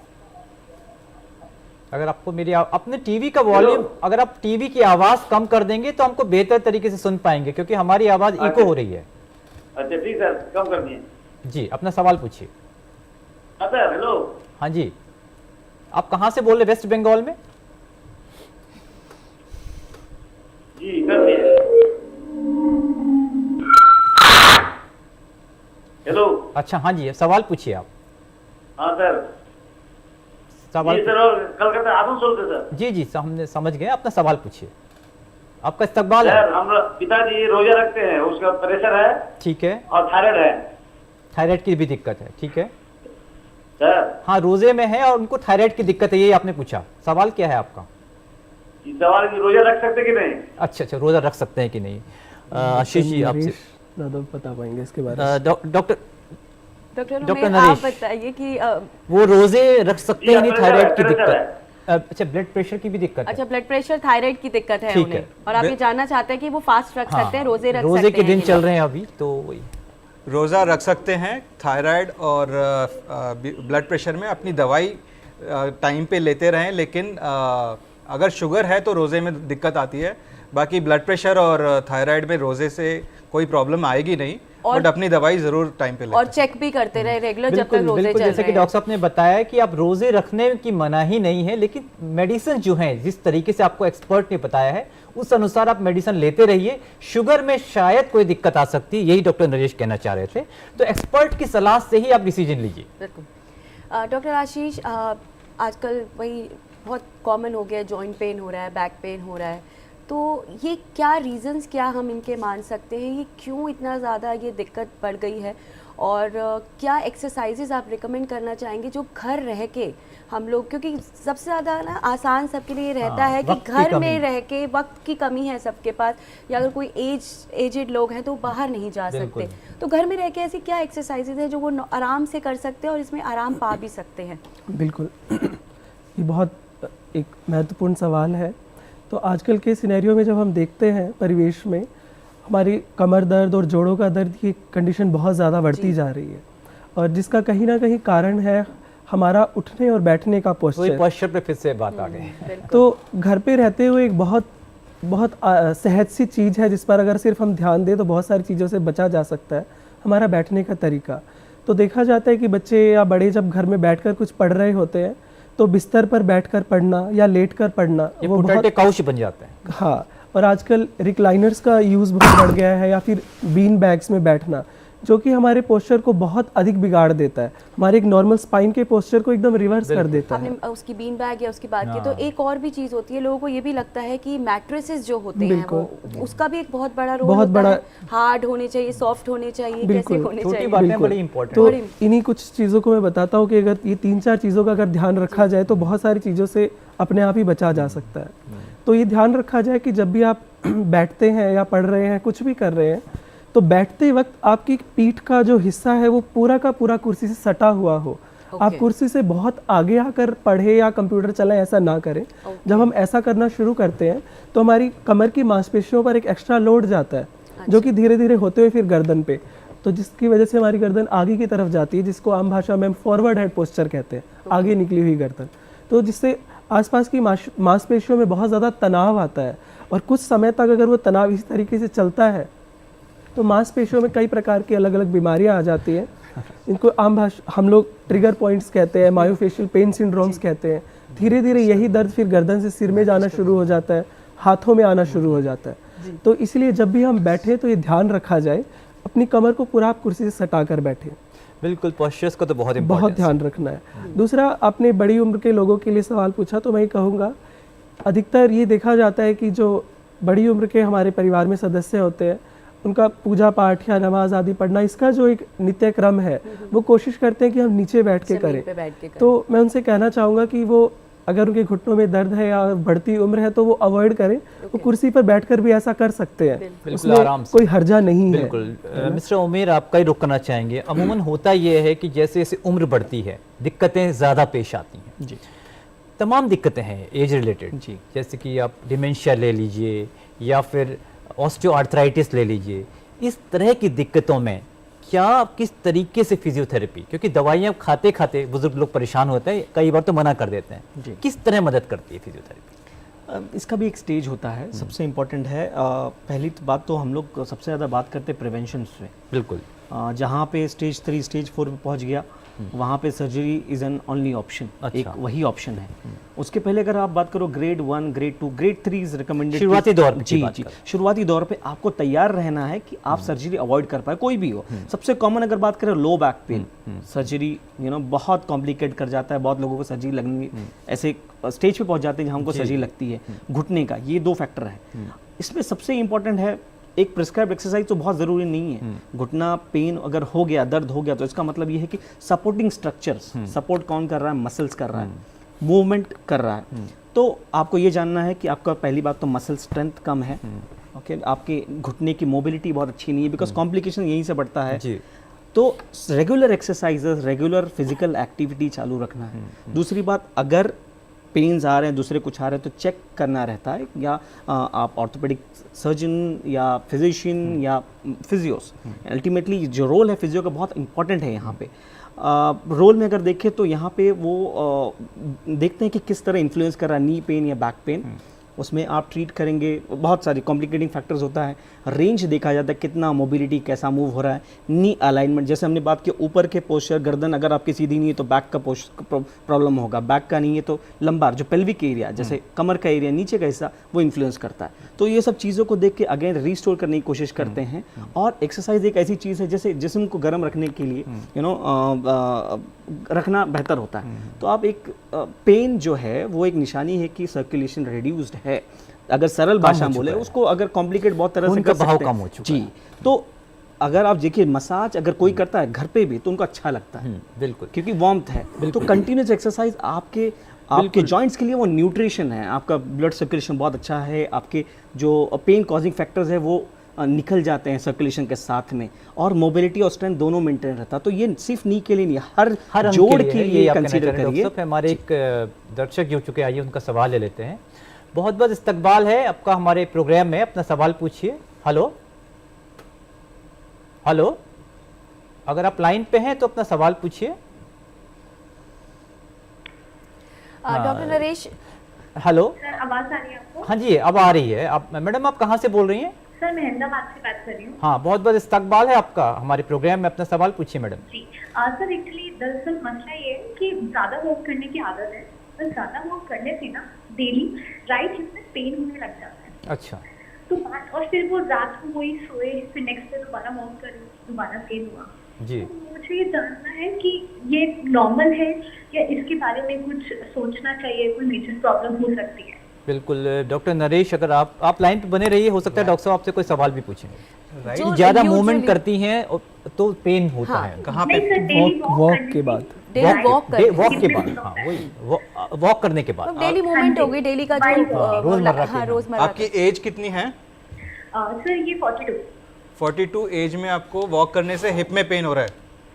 अगर आपको मेरी अपने टीवी का वॉल्यूम, अगर आप टीवी की आवाज कम कर देंगे तो हमको बेहतर तरीके से सुन पाएंगे, क्योंकि हमारी आवाज इको हो रही है।
अच्छा ठीक सर, कम कर दिए।
जी, अपना सवाल पूछिए।
Sir hello.
हाँ जी, आप कहाँ से बोल रहे? वेस्ट बंगाल में?
जी कर दिए। हेलो।
अच्छा, हाँ जी, सवाल पूछिए आप।
हाँ सर।
सवाल
जी सर, कलकत्ता आसनसोल से सर।
जी जी, हमने समझ गए। अपना सवाल पूछिए, आपका इस्तकबाल है।
सर, हम पिताजी रोजा रखते हैं, उसका प्रेशर है।
ठीक है।
और थायराइड है।
थायराइड की भी दिक्कत है, ठीक है
सर।
हाँ, रोजे में है और उनको थायराइड की दिक्कत है, ये आपने पूछा। सवाल क्या है आपका?
सवाल की रोजा रख सकते कि नहीं?
अच्छा, रोजा रख सकते हैं कि नहीं। आशीष जी आपसे
ज़्यादा बता पाएंगे इसके बारे में।
डॉक्टर
आप
नरेश,
बताइए कि
वो रोजे रख सकते हैं नहीं थायराइड की
प्रेशर
दिक्कत? अच्छा, ब्लड प्रेशर की भी दिक्कत है।
अच्छा, ब्लड प्रेशर, थायराइड की दिक्कत है
ठीक
उन्हें,
है।
और आप ये जानना चाहते हैं कि वो फास्ट रख सकते हैं, रोजे रख सकते हैं?
रोजे के दिन
कि
चल
नहीं?
रहे हैं अभी, तो वही
रोज़ा रख सकते हैं। थायराइड और ब्लड प्रेशर में अपनी दवाई टाइम पे लेते रहें, लेकिन अगर शुगर है तो रोज़े में दिक्कत आती है। बाकी ब्लड प्रेशर और थायराइड में रोज़े से कोई प्रॉब्लम आएगी नहीं, बट अपनी दवाई ज़रूर टाइम पे लें।
और चेक भी करते रहे रेगुलर जब तक रोजे
बिल्कुल,
चल
जैसे
रहे
कि
हैं।
डॉक्टर साहब ने बताया कि आप रोजे रखने की मनाही नहीं है, लेकिन मेडिसिन जो है जिस तरीके से आपको एक्सपर्ट ने बताया है उस अनुसार आप मेडिसिन लेते रहिए। शुगर में शायद कोई दिक्कत आ सकती है, यही डॉक्टर नरेश कहना चाह रहे थे। तो एक्सपर्ट की सलाह से ही आप डिसीजन लीजिए।
बिल्कुल। डॉक्टर आशीष, आजकल वही बहुत कॉमन हो गया है, जॉइंट पेन हो रहा है, बैक पेन हो रहा है, तो ये क्या रीजंस, क्या हम इनके मान सकते हैं? ये क्यों इतना ज़्यादा ये दिक्कत बढ़ गई है? और क्या एक्सरसाइजेज आप रिकमेंड करना चाहेंगे जो घर रह के हम लोग, क्योंकि सबसे ज़्यादा ना आसान सबके लिए रहता है कि
वक्त की
घर
कमी।
में रह के, वक्त की कमी है सबके पास, या अगर कोई एजेड लोग हैं तो बाहर नहीं जा सकते, तो घर में रह के ऐसी क्या एक्सरसाइजेज है जो वो आराम से कर सकते हैं और इसमें आराम पा भी सकते हैं?
बिल्कुल, ये बहुत एक महत्वपूर्ण सवाल है। तो आजकल के सिनेरियो में जब हम देखते हैं परिवेश में, हमारी कमर दर्द और जोड़ों का दर्द की कंडीशन बहुत ज़्यादा बढ़ती जा रही है, और जिसका कहीं ना कहीं कारण है हमारा उठने और बैठने का पोस्चर।
पोस्चर पे फिर से बात आ गई।
तो घर पे रहते हुए एक बहुत बहुत सहज सी चीज़ है जिस पर अगर सिर्फ हम ध्यान दें तो बहुत सारी चीज़ों से बचा जा सकता है, हमारा बैठने का तरीका। तो देखा जाता है कि बच्चे या बड़े जब घर में बैठकर कुछ पढ़ रहे होते हैं तो बिस्तर पर बैठकर पढ़ना या लेटकर पढ़ना
ये
वो
पोटैटो
बहुत,
काउच बन जाते हैं।
हाँ, और आजकल रिक्लाइनर्स का यूज़ बहुत बढ़ गया है, या फिर बीन बैग्स में बैठना, जो कि हमारे पोस्चर को बहुत अधिक बिगाड़ देता है, हमारे एक नॉर्मल स्पाइन के पोस्चर को एकदम रिवर्स कर देता है।
आपने उसकी बीन बैग या उसकी बात की, तो एक और भी चीज़ होती है, लोगों को ये भी लगता है कि मैट्रेसेस जो होते हैं वो, उसका भी एक बहुत बड़ा रोल
बहुत
होता
बड़ा
है। हार्ड होने चाहिए, सॉफ्ट होने चाहिए, कैसे
बिल्कुल,
होने
छोटी
चाहिए?
बातें
बिल्कुल।
बड़ी इंपॉर्टेंट
तो
है।
इन्हीं कुछ चीज़ों को मैं बताता हूँ कि अगर ये 3-4 चीज़ों का अगर ध्यान रखा जाए तो बहुत सारी चीज़ों से अपने आप ही बचा जा सकता है। तो ये ध्यान रखा जाए कि जब भी आप बैठते हैं या पढ़ रहे हैं, कुछ भी कर रहे हैं, तो बैठते वक्त आपकी पीठ का जो हिस्सा है वो पूरा का पूरा कुर्सी से सटा हुआ हो। आप कुर्सी से बहुत आगे आकर पढ़े या कंप्यूटर चलाएं, ऐसा ना करें। जब हम ऐसा करना शुरू करते हैं तो हमारी कमर की मांसपेशियों पर एक एक्स्ट्रा लोड जाता है, जो कि धीरे धीरे होते हुए फिर गर्दन पे, तो जिसकी वजह से हमारी गर्दन आगे की तरफ जाती है, जिसको आम भाषा में हम फॉरवर्ड हेड पोस्चर कहते हैं, आगे निकली हुई गर्दन। तो जिससे आसपास की मांसपेशियों में बहुत ज़्यादा तनाव आता है, और कुछ समय तक अगर वो तनाव इस तरीके से चलता है तो मांसपेशियों में कई प्रकार की अलग अलग बीमारियां आ जाती हैं। इनको आम भाषा हम लोग ट्रिगर पॉइंट्स कहते हैं, मायोफेशियल पेन सिंड्रोम्स कहते हैं। धीरे धीरे यही दर्द फिर गर्दन से सिर में जाना शुरू हो जाता है, हाथों में आना शुरू हो जाता है। तो इसलिए जब भी हम बैठे तो ये ध्यान रखा जाए, अपनी कमर को पूरा आप कुर्सी से सटा कर बैठे।
बिल्कुल, पोस्चर्स का तो बहुत
बहुत
इम्पोर्टेंस
ध्यान रखना है। दूसरा, आपने बड़ी उम्र के लोगों के लिए सवाल पूछा, तो मैं कहूँगा अधिकतर ये देखा जाता है कि जो बड़ी उम्र के हमारे परिवार में सदस्य होते हैं, उनका पूजा पाठ या नमाज आदि पढ़ना, इसका जो एक नित्य क्रम है वो कोशिश करते हैं कि हम नीचे बैठ के
जमीन
करें।
पे बैठ के करें।
तो मैं उनसे कहना चाहूँगा कि वो अगर उनके घुटनों में दर्द है या बढ़ती उम्र है तो वो अवॉइड करें, वो कुर्सी पर बैठकर भी ऐसा कर सकते हैं,
बिल्कुल
उसमें
आराम से।
कोई हर्जा नहीं है।
बिल्कुल। मिस्टर उमेर, आपका ही रुख करना चाहेंगे। अमूमन होता यह है कि जैसे जैसे उम्र बढ़ती है दिक्कतें ज़्यादा पेश आती हैं।
जी
तमाम दिक्कतें हैं एज रिलेटेड,
जी।
जैसे कि आप डिमेंशिया ले लीजिए या फिर ऑस्टियोआर्थराइटिस ले लीजिए। इस तरह की दिक्कतों में क्या किस तरीके से फिजियोथेरेपी, क्योंकि दवाइयाँ खाते खाते बुजुर्ग लोग परेशान होते हैं, कई बार तो मना कर देते हैं,
जी।
किस तरह मदद करती है फिजियोथेरेपी?
इसका भी एक स्टेज होता है। सबसे इम्पोर्टेंट है, पहली तो बात तो हम लोग सबसे ज़्यादा बात करते हैं प्रिवेंशन से।
बिल्कुल।
जहाँ पे स्टेज 3 स्टेज 4 पे पहुँच गया, वहाँ पे surgery is an only option,
अच्छा।
एक वही ऑप्शन है। उसके पहले अगर आप बात करो grade 1, grade 2, grade 3 is recommended.
शुरुआती दौर पे
जी
बात
जी,
कर।
शुरुआती दौर पे आपको तैयार रहना है कि आप सर्जरी अवॉइड कर पाए, कोई भी हो। सबसे कॉमन अगर बात करें लो बैक पेन, सर्जरी बहुत कॉम्प्लिकेट कर जाता है, बहुत लोगों को सर्जरी लगनी ऐसे स्टेज पे पहुंच जाते हैं जहाँ हमको सर्जरी लगती है। घुटने का ये 2 फैक्टर है। इसमें सबसे इंपॉर्टेंट है एक प्रिस्क्राइब एक्सरसाइज तो बहुत ज़रूरी नहीं है। घुटना पेन अगर हो गया, दर्द हो गया, तो इसका मतलब ये है कि सपोर्टिंग स्ट्रक्चर्स, सपोर्ट कौन कर रहा है, मसल्स कर रहा है, मूवमेंट कर रहा है। तो आपको ये जानना है कि आपका पहली बात तो मसल स्ट्रेंथ कम है, ओके, आपके घुटने की मोबिलिटी बहुत अच्छी नहीं है, बिकॉज कॉम्प्लिकेशन यहीं से बढ़ता है।
जी।
तो regular exercises, regular physical activity चालू रखना है। दूसरी बात, अगर पेन्स आ रहे हैं, दूसरे कुछ आ रहे हैं, तो चेक करना रहता है, या आप ऑर्थोपेडिक सर्जन या फिजिशियन या फिजियोस, अल्टीमेटली जो रोल है फिजियो का बहुत इंपॉर्टेंट है यहाँ पे। रोल में अगर देखें तो यहाँ पे वो देखते हैं कि किस तरह इन्फ्लुएंस कर रहा है नी पेन या बैक पेन, उसमें आप ट्रीट करेंगे। बहुत सारी कॉम्प्लिकेटिंग फैक्टर्स होता है, रेंज देखा जाता है, कितना मोबिलिटी, कैसा मूव हो रहा है, नी अलाइनमेंट, जैसे हमने बात की ऊपर के पोस्चर, गर्दन अगर आपकी सीधी नहीं है तो बैक का प्रॉब्लम होगा, बैक का नहीं है तो लंबार जो पेल्विक एरिया, जैसे कमर का एरिया, नीचे का हिस्सा, वो इन्फ्लुएंस करता है। तो ये सब चीज़ों को देख के अगेन रिस्टोर करने की कोशिश करते हैं। और एक्सरसाइज एक ऐसी चीज़ है जैसे जिस्म को गर्म रखने के लिए रखना बेहतर होता है। तो आप एक पेन जो है वो एक निशानी है कि सर्कुलेशन रिड्यूस्ड है, अगर सरल भाषा में बोले उसको, अगर कॉम्प्लिकेट बहुत तरह से कर
बहाव
सकते हैं।
कम हो चुका
जी, तो अगर आप देखिए मसाज अगर कोई करता है घर पे भी तो उनको अच्छा लगता है,
बिल्कुल।
क्योंकि वार्मथ है। तो कंटिन्यूस एक्सरसाइज आपके जॉइंट्स के लिए वो न्यूट्रिशन है, आपका ब्लड सर्कुलेशन बहुत अच्छा है, आपके जो पेन कॉजिंग फैक्टर्स है वो निकल जाते हैं सर्कुलेशन के साथ में, और मोबिलिटी और स्ट्रेंथ दोनों मेंटेन रहता है। तो ये सिर्फ नी के लिए नहीं, हर
अंग
जोड़
है,
के
ये
लिए
आप कहना
कंसीडर
चाह रहे हैं,
करिए।
डॉक्टर साहब, हमारे एक दर्शक जुड़ चुके, आइए उनका सवाल ले लेते हैं। बहुत बहुत इस्तकबाल है आपका हमारे प्रोग्राम में, अपना सवाल पूछिए। हेलो हेलो, अगर आप लाइन पे हैं तो अपना सवाल पूछिए।
डॉक्टर नरेश,
हेलो,
सर आवाज आ रही है आपको?
हाँ जी अब आ रही है। आप मैडम आप कहाँ से बोल रही हैं?
सर मैं अहमदाबाद से बात कर रही हूँ।
हाँ, बहुत बहुत इस्तकबाल है आपका हमारे प्रोग्राम में, अपना सवाल पूछिए मैडम।
जी सर, एक्चुअली दरअसल मसला ये है कि ज़्यादा वॉक करने की आदत है, और ज़्यादा वॉक करने से ना डेली राइट हिप में पेन होने लग जाता है।
अच्छा।
तो और फिर वो रात को वही सोए, फिर नेक्स्ट डे दोबारा वॉक करें, दोबारा पेन हुआ।
जी।
तो मुझे ये जानना है कि ये नॉर्मल है या इसके बारे में कुछ सोचना चाहिए, कोई मेजर प्रॉब्लम हो सकती है?
बिल्कुल डॉक्टर नरेश, अगर आप लाइन पे बने रहिए, हो सकता है डॉक्टर साहब आपसे कोई सवाल भी पूछेंगे।
जो
ज़्यादा
usually-
मूवमेंट करती हैं तो पेन होता
हाँ।
है।
कहाँ
नहीं
पे?
सर, डेली
वॉक के बाद,
डेली वॉक
वॉक के
कर
बाद, हाँ वही वॉक करने के बाद।
डेली मूवमेंट
हाँ,
होगी, डेली का
हाँ,
जो
रोजमर्रा की,
हाँ
हाँ।
रोजमर्रा
आपकी
की।
एज कितनी है?
सर ये 42।
42 एज में आपको वॉक करने से हिप में पेन हो रहा है?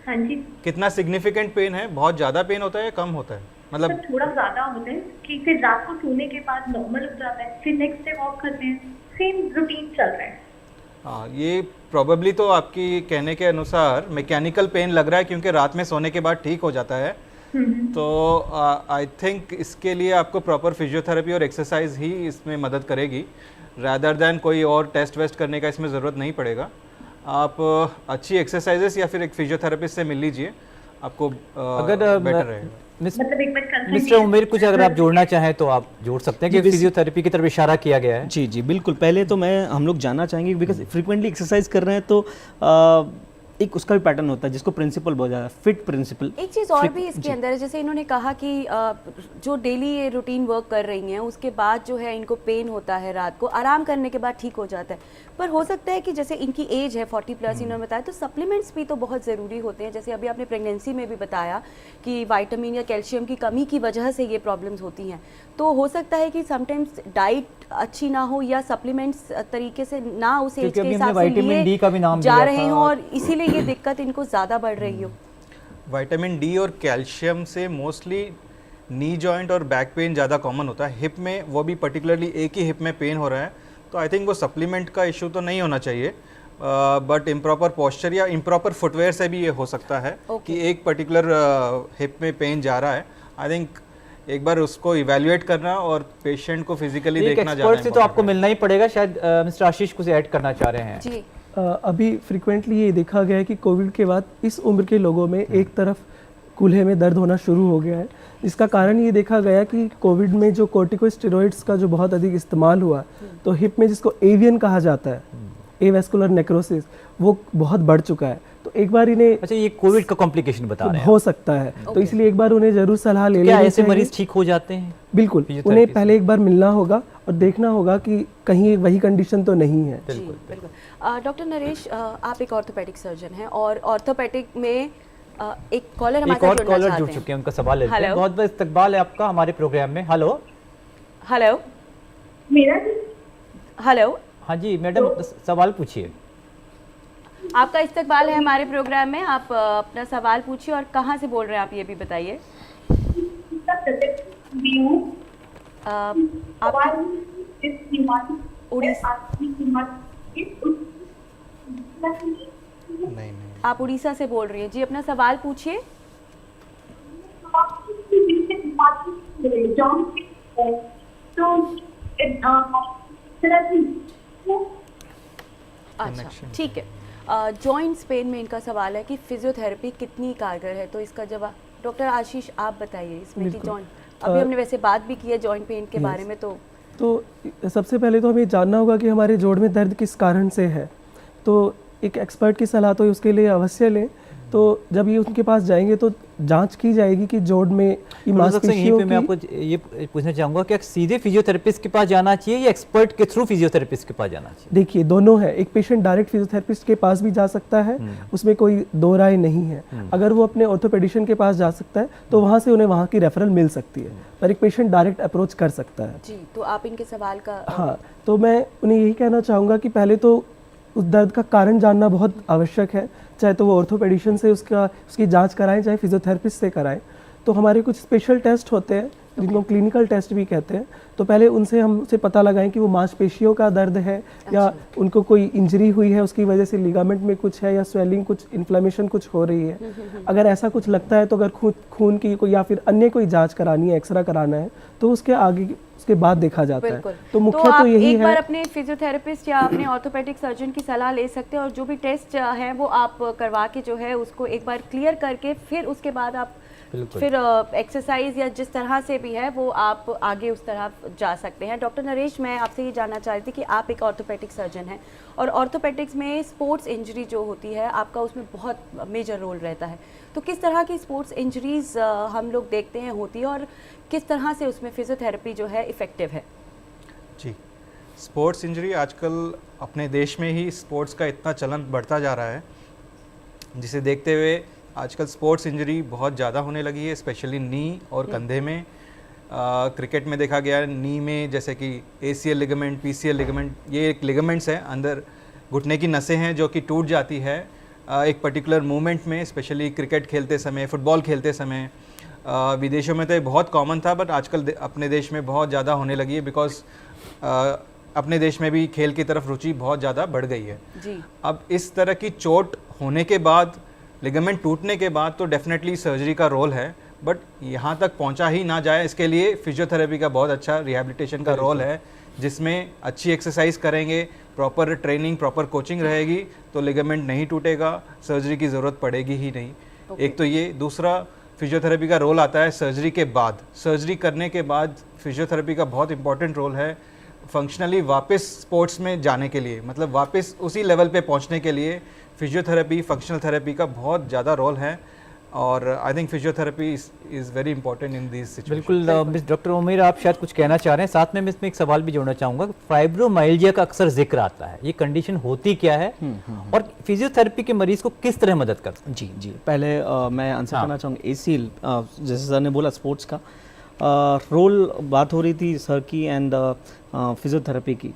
हाँ जी
कितना सिग्निफिकेंट पेन है? बहुत ज़्यादा पेन होता है या कम होता है? मतलब
सर, थोड़ा ज्यादा होता है कि फिर रात को सोने के बाद नॉर्मल हो जाता है, फिर नेक्स्ट डे वॉक करते हैं, सेम रूटीन चल रहा है।
हाँ, ये प्रोबेबली तो आपकी कहने के अनुसार मैकेनिकल पेन लग रहा है, क्योंकि रात में सोने के बाद ठीक हो जाता है। तो आई थिंक इसके लिए आपको प्रॉपर फिजियोथेरेपी और एक्सरसाइज ही इसमें मदद करेगी, रादर दैन कोई और टेस्ट वेस्ट करने का इसमें ज़रूरत नहीं पड़ेगा। आप अच्छी एक्सरसाइजेस या फिर एक फिजियोथेरेपिस्ट से मिल लीजिए, आपको
अगर
बेटर रहेगा।
मतलब एक बार कंसल्ट
मिस्टर उमेर, कुछ अगर आप जोड़ना चाहें तो आप जोड़ सकते हैं कि फिजियोथेरेपी की तरफ इशारा किया गया है।
जी जी बिल्कुल। पहले तो हम लोग जानना चाहेंगे, बिकॉज फ्रिक्वेंटली एक्सरसाइज कर रहे हैं तो एक उसका भी पैटर्न होता है जिसको प्रिंसिपल बोला जाता है, फिट प्रिंसिपल।
एक चीज़ और भी इसके अंदर है, जैसे इन्होंने कहा कि जो डेली ये रूटीन वर्क कर रही हैं उसके बाद जो है इनको पेन होता है, रात को आराम करने के बाद ठीक हो जाता है, पर हो सकता है कि जैसे इनकी एज है 40 प्लस इन्होंने बताया, तो सप्लीमेंट्स भी तो बहुत ज़रूरी होते हैं। जैसे अभी आपने प्रेगनेंसी में भी बताया कि विटामिन या कैल्शियम की कमी की वजह से ये प्रॉब्लम्स होती हैं, तो हो सकता है कि समटाइम्स डाइट अच्छी ना हो या सप्लीमेंट्स तरीके से ना उस एज
क्योंकि
के
अभी
हिसाब
हमने
से
विटामिन डी का भी नाम
जा
लिया
रहे
था।
हों और इसीलिए ये दिक्कत इनको ज़्यादा बढ़ रही हो।
विटामिन डी और कैल्शियम से मोस्टली नी जॉइंट और बैक पेन ज़्यादा कॉमन होता है। हिप में, वो भी पर्टिकुलरली एक ही हिप में पेन हो रहा है, तो आई थिंक वो सप्लीमेंट का इशू तो नहीं होना चाहिए, बट इम्प्रॉपर पोस्चर या इम्प्रॉपर फुटवेयर से भी ये हो सकता है कि एक पर्टिकुलर हिप में पेन जा रहा है। आई थिंक एक बार उसको इवैल्यूएट करना और पेशेंट को फिजिकली
एक
देखना
एक्सपर्ट से तो
important
आपको
है।
मिलना ही पड़ेगा। शायद मिस्टर आशीष कुछ ऐड करना चाह रहे हैं।
जी
अभी फ्रिक्वेंटली ये देखा गया है कि कोविड के बाद इस उम्र के लोगों में एक तरफ कूल्हे में दर्द होना शुरू हो गया है। इसका कारण ये देखा गया कि कोविड में जो कॉर्टिकोस्टेरॉइड्स का जो बहुत अधिक इस्तेमाल हुआ, तो हिप में जिसको एवियन कहा जाता है, एवेस्कुलर नेक्रोसिस, वो बहुत बढ़ चुका है। तो एक बार इन्हें
अच्छा, ये कोविड का कॉम्प्लिकेशन बता रहे हैं
हो सकता है, तो इसलिए एक बार उन्हें जरूर सलाह ले
क्या
लेनी
ऐसे
चाहिए।
मरीज ठीक हो जाते हैं?
बिल्कुल,
फिजियोथेरेपी
उन्हें
से?
पहले एक बार मिलना होगा और देखना होगा कि कहीं वही कंडीशन तो नहीं है।
जी बिल्कुल। डॉक्टर नरेश, आप एक ऑर्थोपेडिक सर्जन हैं और ऑर्थोपेडिक में एक कॉलर
एक
हमारे
और
साथ जुड़ना
कॉलर
चाहते
जुड़
हैं।
चुके हैं, उनका सवाल लेते हैं।
हेलो।
बहुत बहुत इस्तकबाल है आपका हमारे प्रोग्राम में। हेलो
हेलो
मेरा
हेलो,
हाँ जी मैडम, सवाल पूछिए।
आपका इस्तकबाल है हमारे प्रोग्राम में। आप अपना सवाल पूछिए और कहाँ से बोल रहे हैं आप, ये भी बताइए। आप
नहीं
आप उड़ीसा से बोल रही हैं जी, अपना सवाल पूछिए। अच्छा ठीक है। जॉइंट्स पेन में इनका सवाल है कि फिजियोथेरेपी कितनी कारगर है, तो इसका जवाब डॉक्टर आशीष आप बताइए इसमें कि
बिल्कुल।
जॉइंट, अभी हमने वैसे बात भी की है जॉइंट पेन के बारे में,
तो सबसे पहले तो हमें जानना होगा कि हमारे जोड़ में दर्द किस कारण से है। तो एक एक्सपर्ट की सलाह तो उसके लिए अवश्य लें। तो जब ये उनके पास जाएंगे तो जांच की जाएगी कि जोड़ में ये मांसपेशियों
यहीं पे मैं
की।
आपको ये पूछना चाहूँगा कि सीधे फिजियोथेरेपिस्ट के पास जाना चाहिए या एक्सपर्ट के थ्रू फिजियोथेरेपिस्ट के पास जाना चाहिए?
देखिए, दोनों है। एक पेशेंट डायरेक्ट फिजियोथेरेपिस्ट के पास भी जा सकता है, उसमें कोई दो राय नहीं है। अगर वो अपने ऑर्थोपेडिशियन के पास जा सकता है तो वहाँ से उन्हें वहाँ की रेफरल मिल सकती है, पर एक पेशेंट डायरेक्ट अप्रोच कर सकता है।
जी तो आप इनके सवाल का
हाँ, तो मैं उन्हें यही कहना चाहूँगा कि पहले तो उस दर्द का कारण जानना बहुत आवश्यक है, चाहे तो वो ऑर्थोपेडिशियन से उसकी जांच कराएं, चाहे फिजियोथेरेपिस्ट से कराएं। तो हमारे कुछ स्पेशल टेस्ट होते हैं जिनको क्लिनिकल टेस्ट भी कहते हैं। तो पहले उनसे हमसे पता लगाएं कि वो मांसपेशियों का दर्द है या उनको कोई इंजरी हुई है, उसकी वजह से लिगामेंट में कुछ है या स्वेलिंग, कुछ इन्फ्लेमेशन कुछ हो रही है। अगर ऐसा कुछ लगता है तो अगर खून की कोई या फिर अन्य कोई जांच करानी है, एक्सरा कराना है, तो उसके बाद देखा जाता है। तो मुख्य
आप
तो यही
एक बार
है।
अपने फिजियोथेरेपिस्ट या अपने ऑर्थोपेडिक सर्जन की सलाह ले सकते हैं और जो भी टेस्ट है वो आप करवा के जो है उसको एक बार क्लियर करके फिर उसके बाद आप फिर एक्सरसाइज या जिस तरह से भी है वो आप आगे उस तरह जा सकते हैं। डॉक्टर नरेश, मैं आपसे ये जानना चाह रही थी कि आप एक ऑर्थोपेडिक सर्जन हैं और ऑर्थोपेडिक्स में स्पोर्ट्स इंजरी जो होती है आपका उसमें बहुत मेजर रोल रहता है, तो किस तरह की स्पोर्ट्स इंजरीज हम लोग देखते हैं होती है और किस तरह से उसमें फिजियोथेरेपी जो है इफ़ेक्टिव है?
जी, स्पोर्ट्स इंजरी आजकल अपने देश में ही स्पोर्ट्स का इतना चलन बढ़ता जा रहा है, जिसे देखते हुए आजकल स्पोर्ट्स इंजरी बहुत ज़्यादा होने लगी है, स्पेशली नी और कंधे में। क्रिकेट में देखा गया नी में जैसे कि ACL लिगामेंट, PCL लिगामेंट, ये एक लिगामेंट्स हैं, अंदर घुटने की नसें हैं जो कि टूट जाती है एक पर्टिकुलर मूवमेंट में, स्पेशली क्रिकेट खेलते समय, फुटबॉल खेलते समय। विदेशों में तो ये बहुत कॉमन था, बट आजकल अपने देश में बहुत ज़्यादा होने लगी है, बिकॉज अपने देश में भी खेल की तरफ रुचि बहुत ज़्यादा बढ़ गई है।
जी।
अब इस तरह की चोट होने के बाद, लिगामेंट टूटने के बाद, तो डेफिनेटली सर्जरी का रोल है, बट यहाँ तक पहुँचा ही ना जाए इसके लिए फिजियोथेरेपी का बहुत अच्छा रिहैबिलिटेशन का रोल है, जिसमें अच्छी एक्सरसाइज करेंगे, प्रॉपर ट्रेनिंग, प्रॉपर कोचिंग रहेगी तो लिगामेंट नहीं टूटेगा, सर्जरी की ज़रूरत पड़ेगी ही नहीं। एक तो ये, दूसरा फिजियोथेरेपी का रोल आता है सर्जरी के बाद। सर्जरी करने के बाद फिजियोथेरेपी का बहुत इंपॉर्टेंट रोल है फंक्शनली वापस स्पोर्ट्स में जाने के लिए, मतलब वापस उसी लेवल पे पहुंचने के लिए फिजियोथेरेपी, फंक्शनल थेरेपी का बहुत ज़्यादा रोल है। और I think physiotherapy is very important in this situation.
बिल्कुल मिस डॉक्टर उमेर, आप शायद कुछ कहना चाह रहे हैं, साथ में मैं इसमें एक सवाल भी जोड़ना चाहूँगा। फाइब्रोमाइल्जिया का अक्सर जिक्र आता है, ये कंडीशन होती क्या है और फिजियोथेरेपी के मरीज को किस तरह मदद कर सकती है?
जी जी, पहले मैं आंसर करना चाहूँगा। ACL, जैसे सर ने बोला स्पोर्ट्स का रोल बात हो रही थी सर की एंड फिजियोथेरेपी की,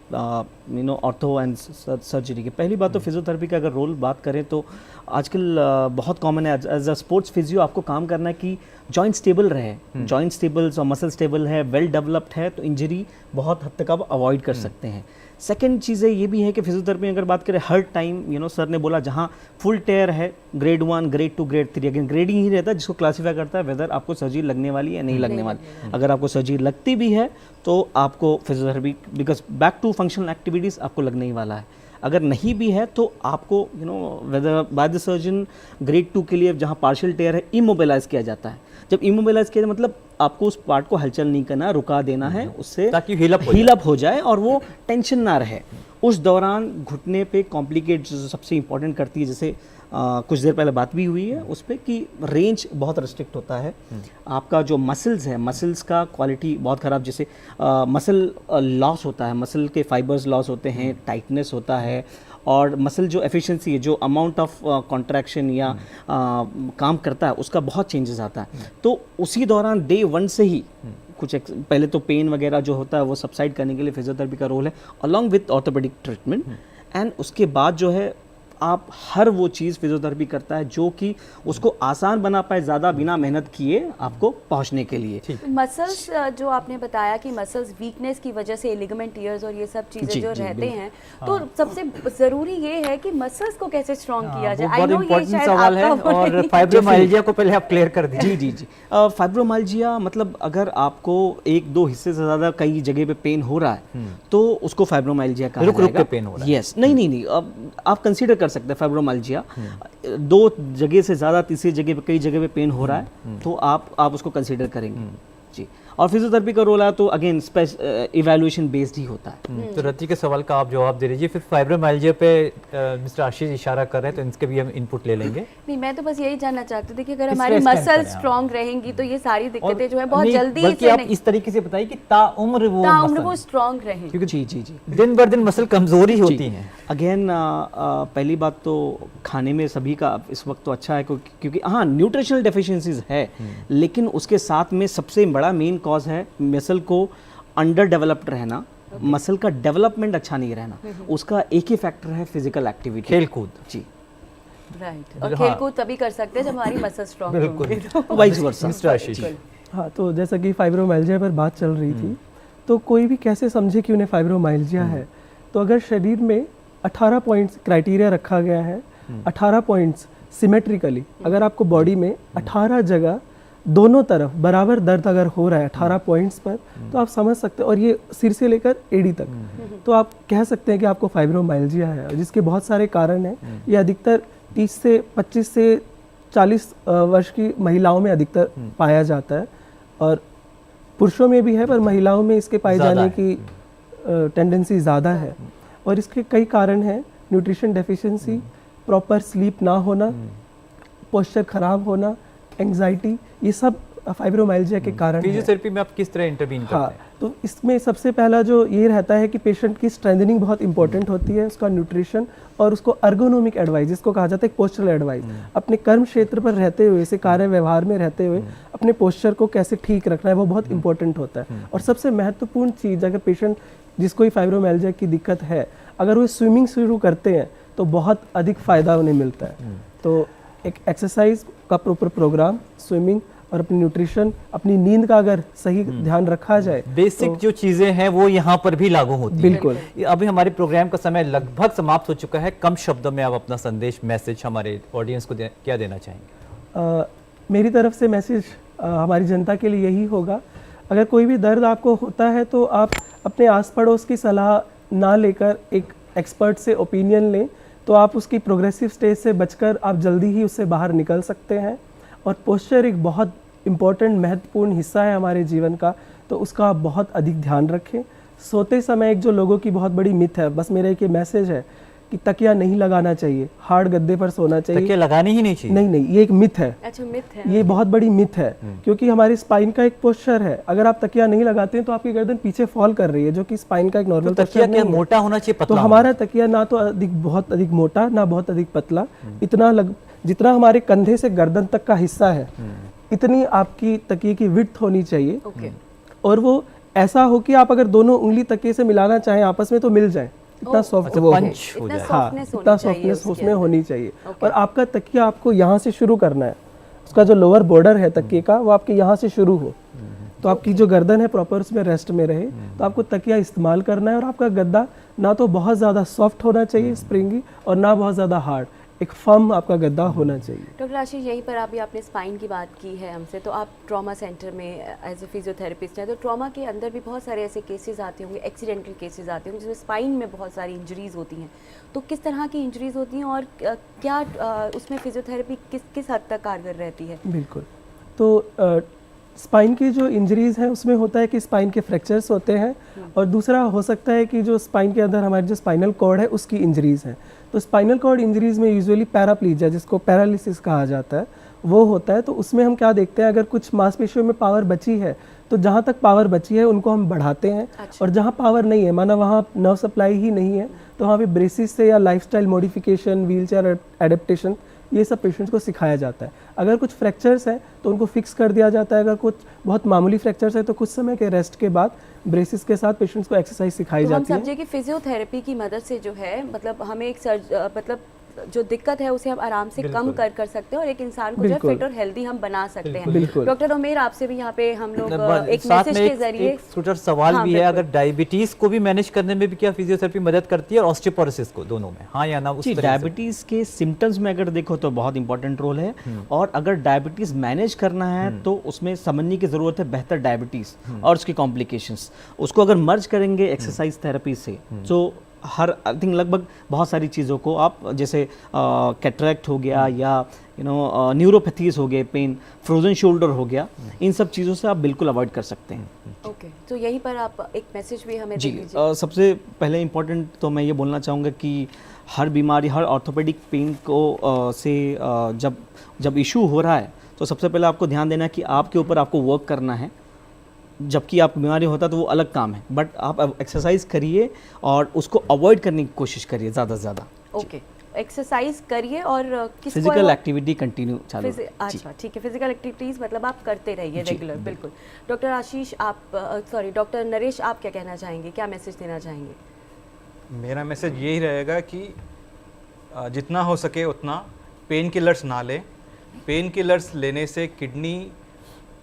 ऑर्थो एंड सर्जरी की। पहली बात तो फिजियोथेरेपी का अगर रोल बात करें तो आजकल बहुत कॉमन है एज अ स्पोर्ट्स फिजियो आपको काम करना है कि जॉइंट स्टेबल रहे, जॉइंट स्टेबल और मसल स्टेबल है, वेल डेवलप्ड है, तो इंजरी बहुत हद तक आप अवॉइड कर सकते हैं। सेकेंड चीज़ें ये भी है कि फिजियोथेरेपी अगर बात करें हर टाइम सर ने बोला जहाँ फुल टेयर है, grade 1, grade 2, grade 3, again grading ही रहता है जिसको क्लासीफाई करता है वेदर आपको सर्जरी लगने वाली है नहीं लगने वाली। अगर आपको सर्जरी लगती भी है तो आपको physiotherapy, because back to functional activities आपको लगने ही वाला है। अगर नहीं भी है तो आपको whether by the surgeon grade 2 के लिए जहाँ पार्शियल टेयर है इमोबिलाइज किया जाता है। जब इमोबिलाइज किया मतलब आपको उस पार्ट को हलचल नहीं करना, रुका देना है, उससे
ताकि हील अप
हो जाए और वो टेंशन ना रहे। उस दौरान घुटने पे कॉम्प्लिकेट जो सबसे इंपॉर्टेंट करती है, जैसे कुछ देर पहले बात भी हुई है उस पर कि रेंज बहुत रिस्ट्रिक्ट होता है। आपका जो मसल्स है, मसल्स का क्वालिटी बहुत ख़राब, जैसे मसल लॉस होता है, मसल के फाइबर्स लॉस होते हैं, टाइटनेस होता है, और मसल जो एफिशिएंसी है, जो अमाउंट ऑफ कॉन्ट्रैक्शन या काम करता है उसका बहुत चेंजेस आता है। तो उसी दौरान डे 1 से ही कुछ पहले तो पेन वगैरह जो होता है वो सबसाइड करने के लिए फिजियोथेरेपी का रोल है along with orthopaedic treatment. And उसके बाद जो है आप हर वो चीज़ फिजियोथेरेपी करता है जो कि उसको आसान बना पाए, ज़्यादा बिना मेहनत किए आपको पहुंचने के लिए।
मसल्स जो आपने बताया कि मसल्स वीकनेस की वजह से लिगामेंट टीयर्स और ये सब चीज़ें जो रहते हैं, तो सबसे ज़रूरी ये है कि मसल्स को कैसे स्ट्रॉन्ग किया जाए।
बहुत इंपॉर्टेंट सवाल है और फाइब्रोमाइल्जिया को पहले आप क्लियर कर दीजिए।
जी, फाइब्रोमाइल्जिया मतलब अगर आपको 1-2 हिस्से से ज़्यादा कई जगह पे पेन हो रहा है तो उसको फाइब्रोमाइल्जिया कहा जाएगा।
रुक के पेन हो रहा है।
यस, नहीं, अब आप कंसीडर कर सकते हैं फाइब्रोमाइल्जिया 2 जगह से ज़्यादा, तीसरी जगह पे, कई जगह पे पेन हो रहा है तो आप उसको कंसीडर करेंगे जी। और फिजियोथेरेपी का रोल है तो अगेन इवैल्यूएशन बेस्ड ही होता है।
तो रति के सवाल का आप जवाब दे दीजिए। फिर फाइब्रोमाइल्जिया पे मिस्टर आशीष इशारा कर रहे हैं तो इनके भी हम इनपुट ले लेंगे।
नहीं, मैं तो बस यही जानना चाहती थी कि अगर हमारी मसल स्ट्रांग रहेंगी तो ये सारी दिक्कतें जो है बहुत जल्दी
बल्कि आप इस तरीके से बताइए कि ताउम्र वो
स्ट्रांग रहे,
क्योंकि
जी
दिन बर दिन मसल कमजोरी होती है।
अगेन पहली बात तो खाने में सभी का इस वक्त तो अच्छा है क्योंकि हाँ न्यूट्रिशनल डेफिशिएंसीज है, लेकिन उसके साथ में सबसे बड़ा मेन कॉज है मसल को अंडर डेवलप्ड रहना, मसल का डेवलपमेंट अच्छा नहीं रहना। उसका एक ही फैक्टर है फिजिकल एक्टिविटी,
खेलकूद।
जी
राइट, और खेलकूद तभी कर सकते हैं जब हमारी मसल स्ट्रांग
बिल्कुल,
वाइस वर्सा।
मिस्टर आशीष,
हाँ, तो जैसा कि फाइब्रोमाइल्जिया पर बात चल रही थी, तो कोई भी कैसे समझे कि उन्हें फाइब्रोमाइल्जिया है। तो अगर शरीर में 18 पॉइंट्स क्राइटेरिया रखा गया है, 18 पॉइंट्स सिमेट्रिकली, अगर आपको बॉडी में 18 जगह दोनों तरफ बराबर दर्द अगर हो रहा है 18 पॉइंट्स पर, तो आप समझ सकते हैं, और ये सिर से लेकर एड़ी तक, तो आप कह सकते हैं कि आपको फाइब्रोमाइल्जिया है, जिसके बहुत सारे कारण हैं। ये अधिकतर 30 से 25 से 40 वर्ष की महिलाओं में अधिकतर पाया जाता है, और पुरुषों में भी है पर महिलाओं में इसके पाए जाने की टेंडेंसी ज़्यादा है। और इसके कई कारण हैं, न्यूट्रिशन डेफिशिएंसी, प्रॉपर स्लीप ना होना, पोस्चर खराब होना, एंग्जाइटी, ये सब फाइब्रोमाइल्जिया के कारण है।
फिजियोथेरेपी में आप किस तरह इंटरवीन करते हैं?
तो इसमें सबसे पहला जो ये रहता है कि पेशेंट की स्ट्रेंथनिंग बहुत इंपॉर्टेंट होती है, उसका न्यूट्रिशन और उसको अर्गोनोमिक एडवाइस, जिसको कहा जाता है पोस्चरल एडवाइस। अपने कर्म क्षेत्र पर रहते हुए, से कार्य व्यवहार में रहते हुए अपने पोस्चर को कैसे ठीक रखना है, वो बहुत इंपॉर्टेंट होता है। और सबसे महत्वपूर्ण चीज़, अगर पेशेंट जिसको ही फाइब्रोमाइल्जिया की दिक्कत है, अगर वो स्विमिंग शुरू करते हैं तो बहुत अधिक फ़ायदा उन्हें मिलता है। तो एक एक्सरसाइज का प्रॉपर प्रोग्राम, स्विमिंग और अपनी न्यूट्रिशन, अपनी नींद का अगर सही ध्यान रखा जाए,
बेसिक जो चीजें हैं वो यहाँ पर भी लागू होती हैं।
बिल्कुल।
अभी हमारे प्रोग्राम का समय लगभग समाप्त हो चुका है। कम शब्दों में आप अपना संदेश, मैसेज हमारे ऑडियंस को क्या देना चाहेंगे?
मेरी तरफ से मैसेज हमारी जनता के लिए यही होगा, अगर कोई भी दर्द आपको होता है तो आप अपने आस पड़ोस की सलाह ना लेकर एक एक्सपर्ट से ओपिनियन लें, तो आप उसकी प्रोग्रेसिव स्टेज से बचकर आप जल्दी ही उससे बाहर निकल सकते हैं। और पोस्चर एक बहुत इम्पोर्टेंट, महत्वपूर्ण हिस्सा है हमारे जीवन का, तो उसका आप बहुत अधिक ध्यान रखें। सोते समय एक जो लोगों की बहुत बड़ी मिथ है, बस मेरा एक ये मैसेज है कि तकिया नहीं लगाना चाहिए, हार्ड गद्दे पर सोना चाहिए।
तकिया लगानी ही नहीं चाहिए।
नहीं, ये एक मिथ है।
अच्छा, मिथ है।
ये बहुत बड़ी मिथ है, क्योंकि हमारे स्पाइन का एक पोस्चर है, अगर आप तकिया नहीं लगाते हैं तो आपकी गर्दन पीछे फॉल कर रही है, जो कि स्पाइन का एक नॉर्मल
तो तकिया क्या मोटा होना चाहिए,
तो
पतला?
हमारा तकिया ना तो बहुत अधिक मोटा, ना बहुत अधिक पतला, जितना हमारे कंधे से गर्दन तक का हिस्सा है, इतनी आपकी तकिए की विड्थ होनी चाहिए।
ओके।
और वो ऐसा हो कि आप अगर दोनों उंगली तकिए से मिलाना चाहें आपस में तो मिल जाए, इतना सॉफ्ट वो हो।
पंच हो
इतना
जाए।
हाँ,
softness
इतना
होनी चाहिए
सॉफ्टनेस
उसके
उसमें
अंदर।
होनी चाहिए।
Okay.
और आपका तकिया आपको यहाँ से शुरू करना है, उसका जो लोअर बॉर्डर है तकिए का वो आपके यहाँ से शुरू हो, तो आपकी जो गर्दन है प्रॉपर उसमें रेस्ट में रहे, तो आपको तकिया इस्तेमाल करना है। और आपका गद्दा ना तो बहुत ज़्यादा सॉफ्ट होना चाहिए स्प्रिंगी, और ना बहुत ज़्यादा हार्ड, एक फर्म आपका गद्दा होना चाहिए।
डॉक्टर आशीष, यहीं पर अभी आपने स्पाइन की बात की है हमसे, तो आप ट्रॉमा सेंटर में एज ए फिजियोथेरेपिस्ट हैं, तो ट्रॉमा के अंदर भी बहुत सारे ऐसे केसेस आते होंगे, एक्सीडेंटल केसेस आते होंगे जिसमें स्पाइन में बहुत सारी इंजरीज होती हैं, तो किस तरह की इंजरीज होती हैं और क्या उसमें फिजियोथेरेपी किस हद तक कारगर रहती है?
बिल्कुल, तो स्पाइन की जो इंजरीज़ हैं उसमें होता है कि स्पाइन के फ्रैक्चर्स होते हैं, और दूसरा हो सकता है कि जो स्पाइन के अंदर हमारी जो स्पाइनल कॉर्ड है उसकी इंजरीज़ हैं। तो स्पाइनल कॉर्ड इंजरीज़ में यूजुअली पैराप्लीजिया, जिसको पैरालिसिस कहा जाता है, वो होता है। तो उसमें हम क्या देखते हैं, अगर कुछ मांसपेशियों में पावर बची है तो जहाँ तक पावर बची है उनको हम बढ़ाते हैं।
अच्छा।
और जहाँ पावर नहीं है, माना वहाँ नर्व सप्लाई ही नहीं है, तो वहाँ पे ब्रेसिस से या लाइफस्टाइल मॉडिफिकेशन, व्हीलचेयर एडेप्टेशन, ये सब पेशेंट्स को सिखाया जाता है। अगर कुछ फ्रैक्चर्स हैं तो उनको फिक्स कर दिया जाता है, अगर कुछ बहुत मामूली फ्रैक्चर्स है तो कुछ समय के रेस्ट के बाद ब्रेसिस के साथ पेशेंट्स को एक्सरसाइज सिखाई
तो हम
जाती है।
समझे कि फिजियोथेरेपी की मदद से जो है, मतलब हमें एक मतलब जो दिक्कत है उसे हम आराम से कम कर सकते हैं और एक इंसान को जो है
बिल्कुल।
फिट और हेल्दी हम बना सकते हैं।
बिल्कुल।
डॉक्टर उमेर, आपसे भी यहाँ पे हम लोग एक
साथ
मैसेज
में
के जरिए
एक छोटा सवाल
हाँ,
भी है,
बिल्कुल।
अगर डायबिटीज को भी मैनेज करने में भी क्या फिजियोथेरेपी मदद करती है, और ऑस्टियोपोरोसिस को, दोनों में, हाँ या ना? उस
जी,
तरह से।
डायबिटीज़ के सिम्टम्स में अगर देखो तो बहुत इंपॉर्टेंट रोल है, और अगर डायबिटीज़ मैनेज करना है तो उसमें समझने की ज़रूरत है बेहतर डायबिटीज़ और उसकी कॉम्प्लिकेशंस। उसको अगर मर्ज करेंगे एक्सरसाइज थेरेपी से, तो हर आई थिंक लगभग बहुत सारी चीज़ों को आप, जैसे कैटरैक्ट हो गया या न्यूरोपैथीज हो गए, पेन, फ्रोजन शोल्डर हो गया, इन सब चीज़ों से आप बिल्कुल अवॉइड कर सकते हैं।
ओके, तो यहीं पर आप एक मैसेज भी हमें
जी,
दे दीजिए।
सबसे पहले इम्पोर्टेंट तो मैं ये बोलना चाहूँगा कि हर बीमारी, हर ऑर्थोपेडिक पेन को जब इशू हो रहा है तो सबसे पहले आपको ध्यान देना है कि आपके ऊपर आपको वर्क करना है। जबकि आपको बीमारी होता है तो वो अलग काम है, बट आप एक्सरसाइज करिए और उसको अवॉइड करने की कोशिश करिए ज़्यादा से ज़्यादा।
ओके, एक्सरसाइज करिए और किसको
फिजिकल एक्टिविटी कंटिन्यू चालू रखे।
अच्छा, ठीक है, फिजिकल एक्टिविटीज मतलब आप करते रहिए
जी,
रेगुलर। बिल्कुल। डॉक्टर आशीष, आप डॉक्टर नरेश, आप क्या कहना चाहेंगे, क्या मैसेज देना चाहेंगे?
मेरा मैसेज यही रहेगा कि जितना हो सके उतना पेन किलर्स ना लें। पेन किलर्स लेने से किडनी,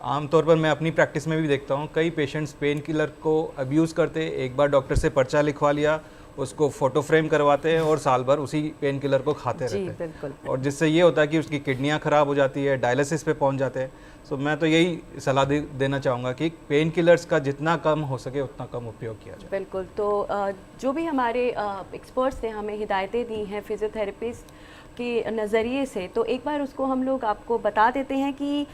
आमतौर पर मैं अपनी प्रैक्टिस में भी देखता हूँ, कई पेशेंट्स पेन किलर को अब्यूज़ करते, एक बार डॉक्टर से पर्चा लिखवा लिया, उसको फोटो फ्रेम करवाते हैं और साल भर उसी पेन किलर को खाते
जी,
रहते हैं,
बिल्कुल।
और जिससे ये होता है कि उसकी किडनियाँ ख़राब हो जाती है, डायलिसिस पे पहुँच जाते हैं। सो मैं तो यही सलाह देना चाहूँगा कि पेन किलर्स का जितना कम हो सके उतना कम उपयोग किया जाए।
बिल्कुल। तो जो भी हमारे एक्सपर्ट्स ने हमें हिदायतें दी हैं फिजियोथेरेपिस्ट के नज़रिए से, तो एक बार उसको हम लोग आपको बता देते हैं कि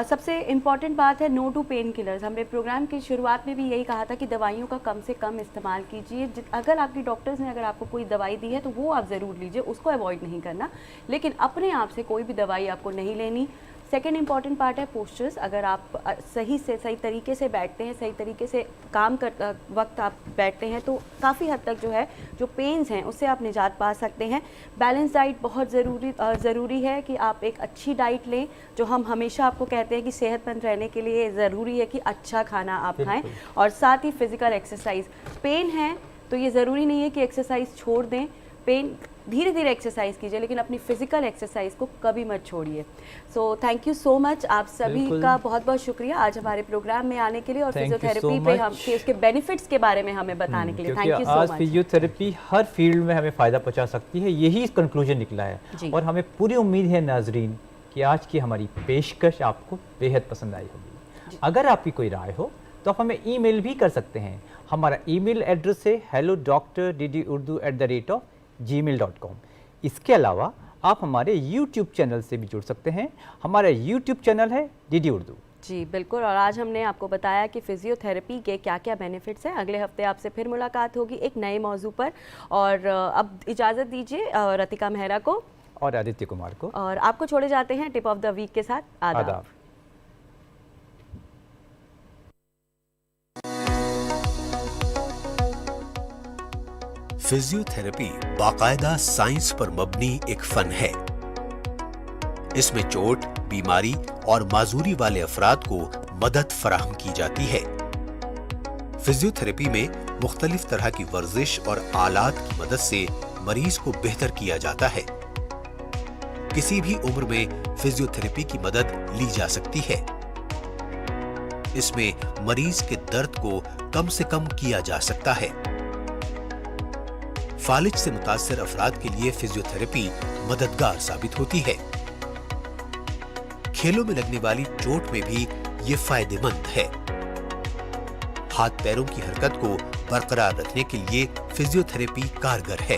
सबसे इम्पॉर्टेंट बात है नो टू पेन किलर्स। हमने प्रोग्राम की शुरुआत में भी यही कहा था कि दवाइयों का कम से कम इस्तेमाल कीजिए। अगर आपकी डॉक्टर्स ने अगर आपको कोई दवाई दी है तो वो आप ज़रूर लीजिए, उसको अवॉइड नहीं करना, लेकिन अपने आप से कोई भी दवाई आपको नहीं लेनी। सेकेंड इंपॉर्टेंट पार्ट है पोस्चर्स। अगर आप सही तरीके से बैठते हैं, सही तरीके से काम कर वक्त आप बैठते हैं, तो काफ़ी हद तक जो है जो पेन्स हैं उससे आप निजात पा सकते हैं। बैलेंस डाइट बहुत ज़रूरी है कि आप एक अच्छी डाइट लें, जो हम हमेशा आपको कहते हैं कि सेहतमंद रहने के लिए ज़रूरी है कि अच्छा खाना आप खाएँ, और साथ ही फिज़िकल एक्सरसाइज। पेन है तो ये ज़रूरी नहीं है कि एक्सरसाइज छोड़ दें, पेन धीरे धीरे एक्सरसाइज कीजिए, लेकिन अपनी फिजिकल एक्सरसाइज को कभी मत छोड़िए। So thank you so much, आप सभी का बहुत बहुत शुक्रिया आज हमारे प्रोग्राम में आने के लिए और फिजियोथेरेपी पे हम उसके बेनिफिट्स के बारे में हमें बताने के लिए। थैंक यू सो
आज
मच।
फिजियोथेरेपी हर फील्ड में हमें फ़ायदा पहुंचा सकती है, यही कंक्लूजन निकला है। और हमें पूरी उम्मीद है नाजरीन कि आज की हमारी पेशकश आपको बेहद पसंद आई होगी। अगर आपकी कोई राय हो तो आप हमें ईमेल भी कर सकते हैं। हमारा ईमेल एड्रेस है hello.drurdu@gmail.com। इसके अलावा आप हमारे YouTube चैनल से भी जुड़ सकते हैं। हमारा YouTube चैनल है DD उर्दू।
जी बिल्कुल, और आज हमने आपको बताया कि फिजियोथेरेपी के क्या क्या बेनिफिट्स हैं। अगले हफ्ते आपसे फिर मुलाकात होगी एक नए मौजू पर। और अब इजाज़त दीजिए रतिका मेहरा को
और आदित्य कुमार को,
और आपको छोड़े जाते हैं टिप ऑफ द वीक के साथ। आदाब।
फिजियोथेरेपी बाकायदा साइंस पर मबनी एक फन है। इसमें चोट, बीमारी और माजूरी वाले अफराद को मदद फराहम की जाती है। फिजियोथेरेपी में मुख्तलिफ तरह की वर्जिश और आलात की मदद से मरीज को बेहतर किया जाता है। किसी भी उम्र में फिजियोथेरेपी की मदद ली जा सकती है। इसमें मरीज के दर्द को कम से कम किया जा सकता है। फालिज से मुतासिर अफराद के लिए फिजियोथेरेपी मददगार साबित होती है। खेलों में लगने वाली चोट में भी ये फायदेमंद है। हाथ पैरों की हरकत को बरकरार रखने के लिए फिजियोथेरेपी कारगर है।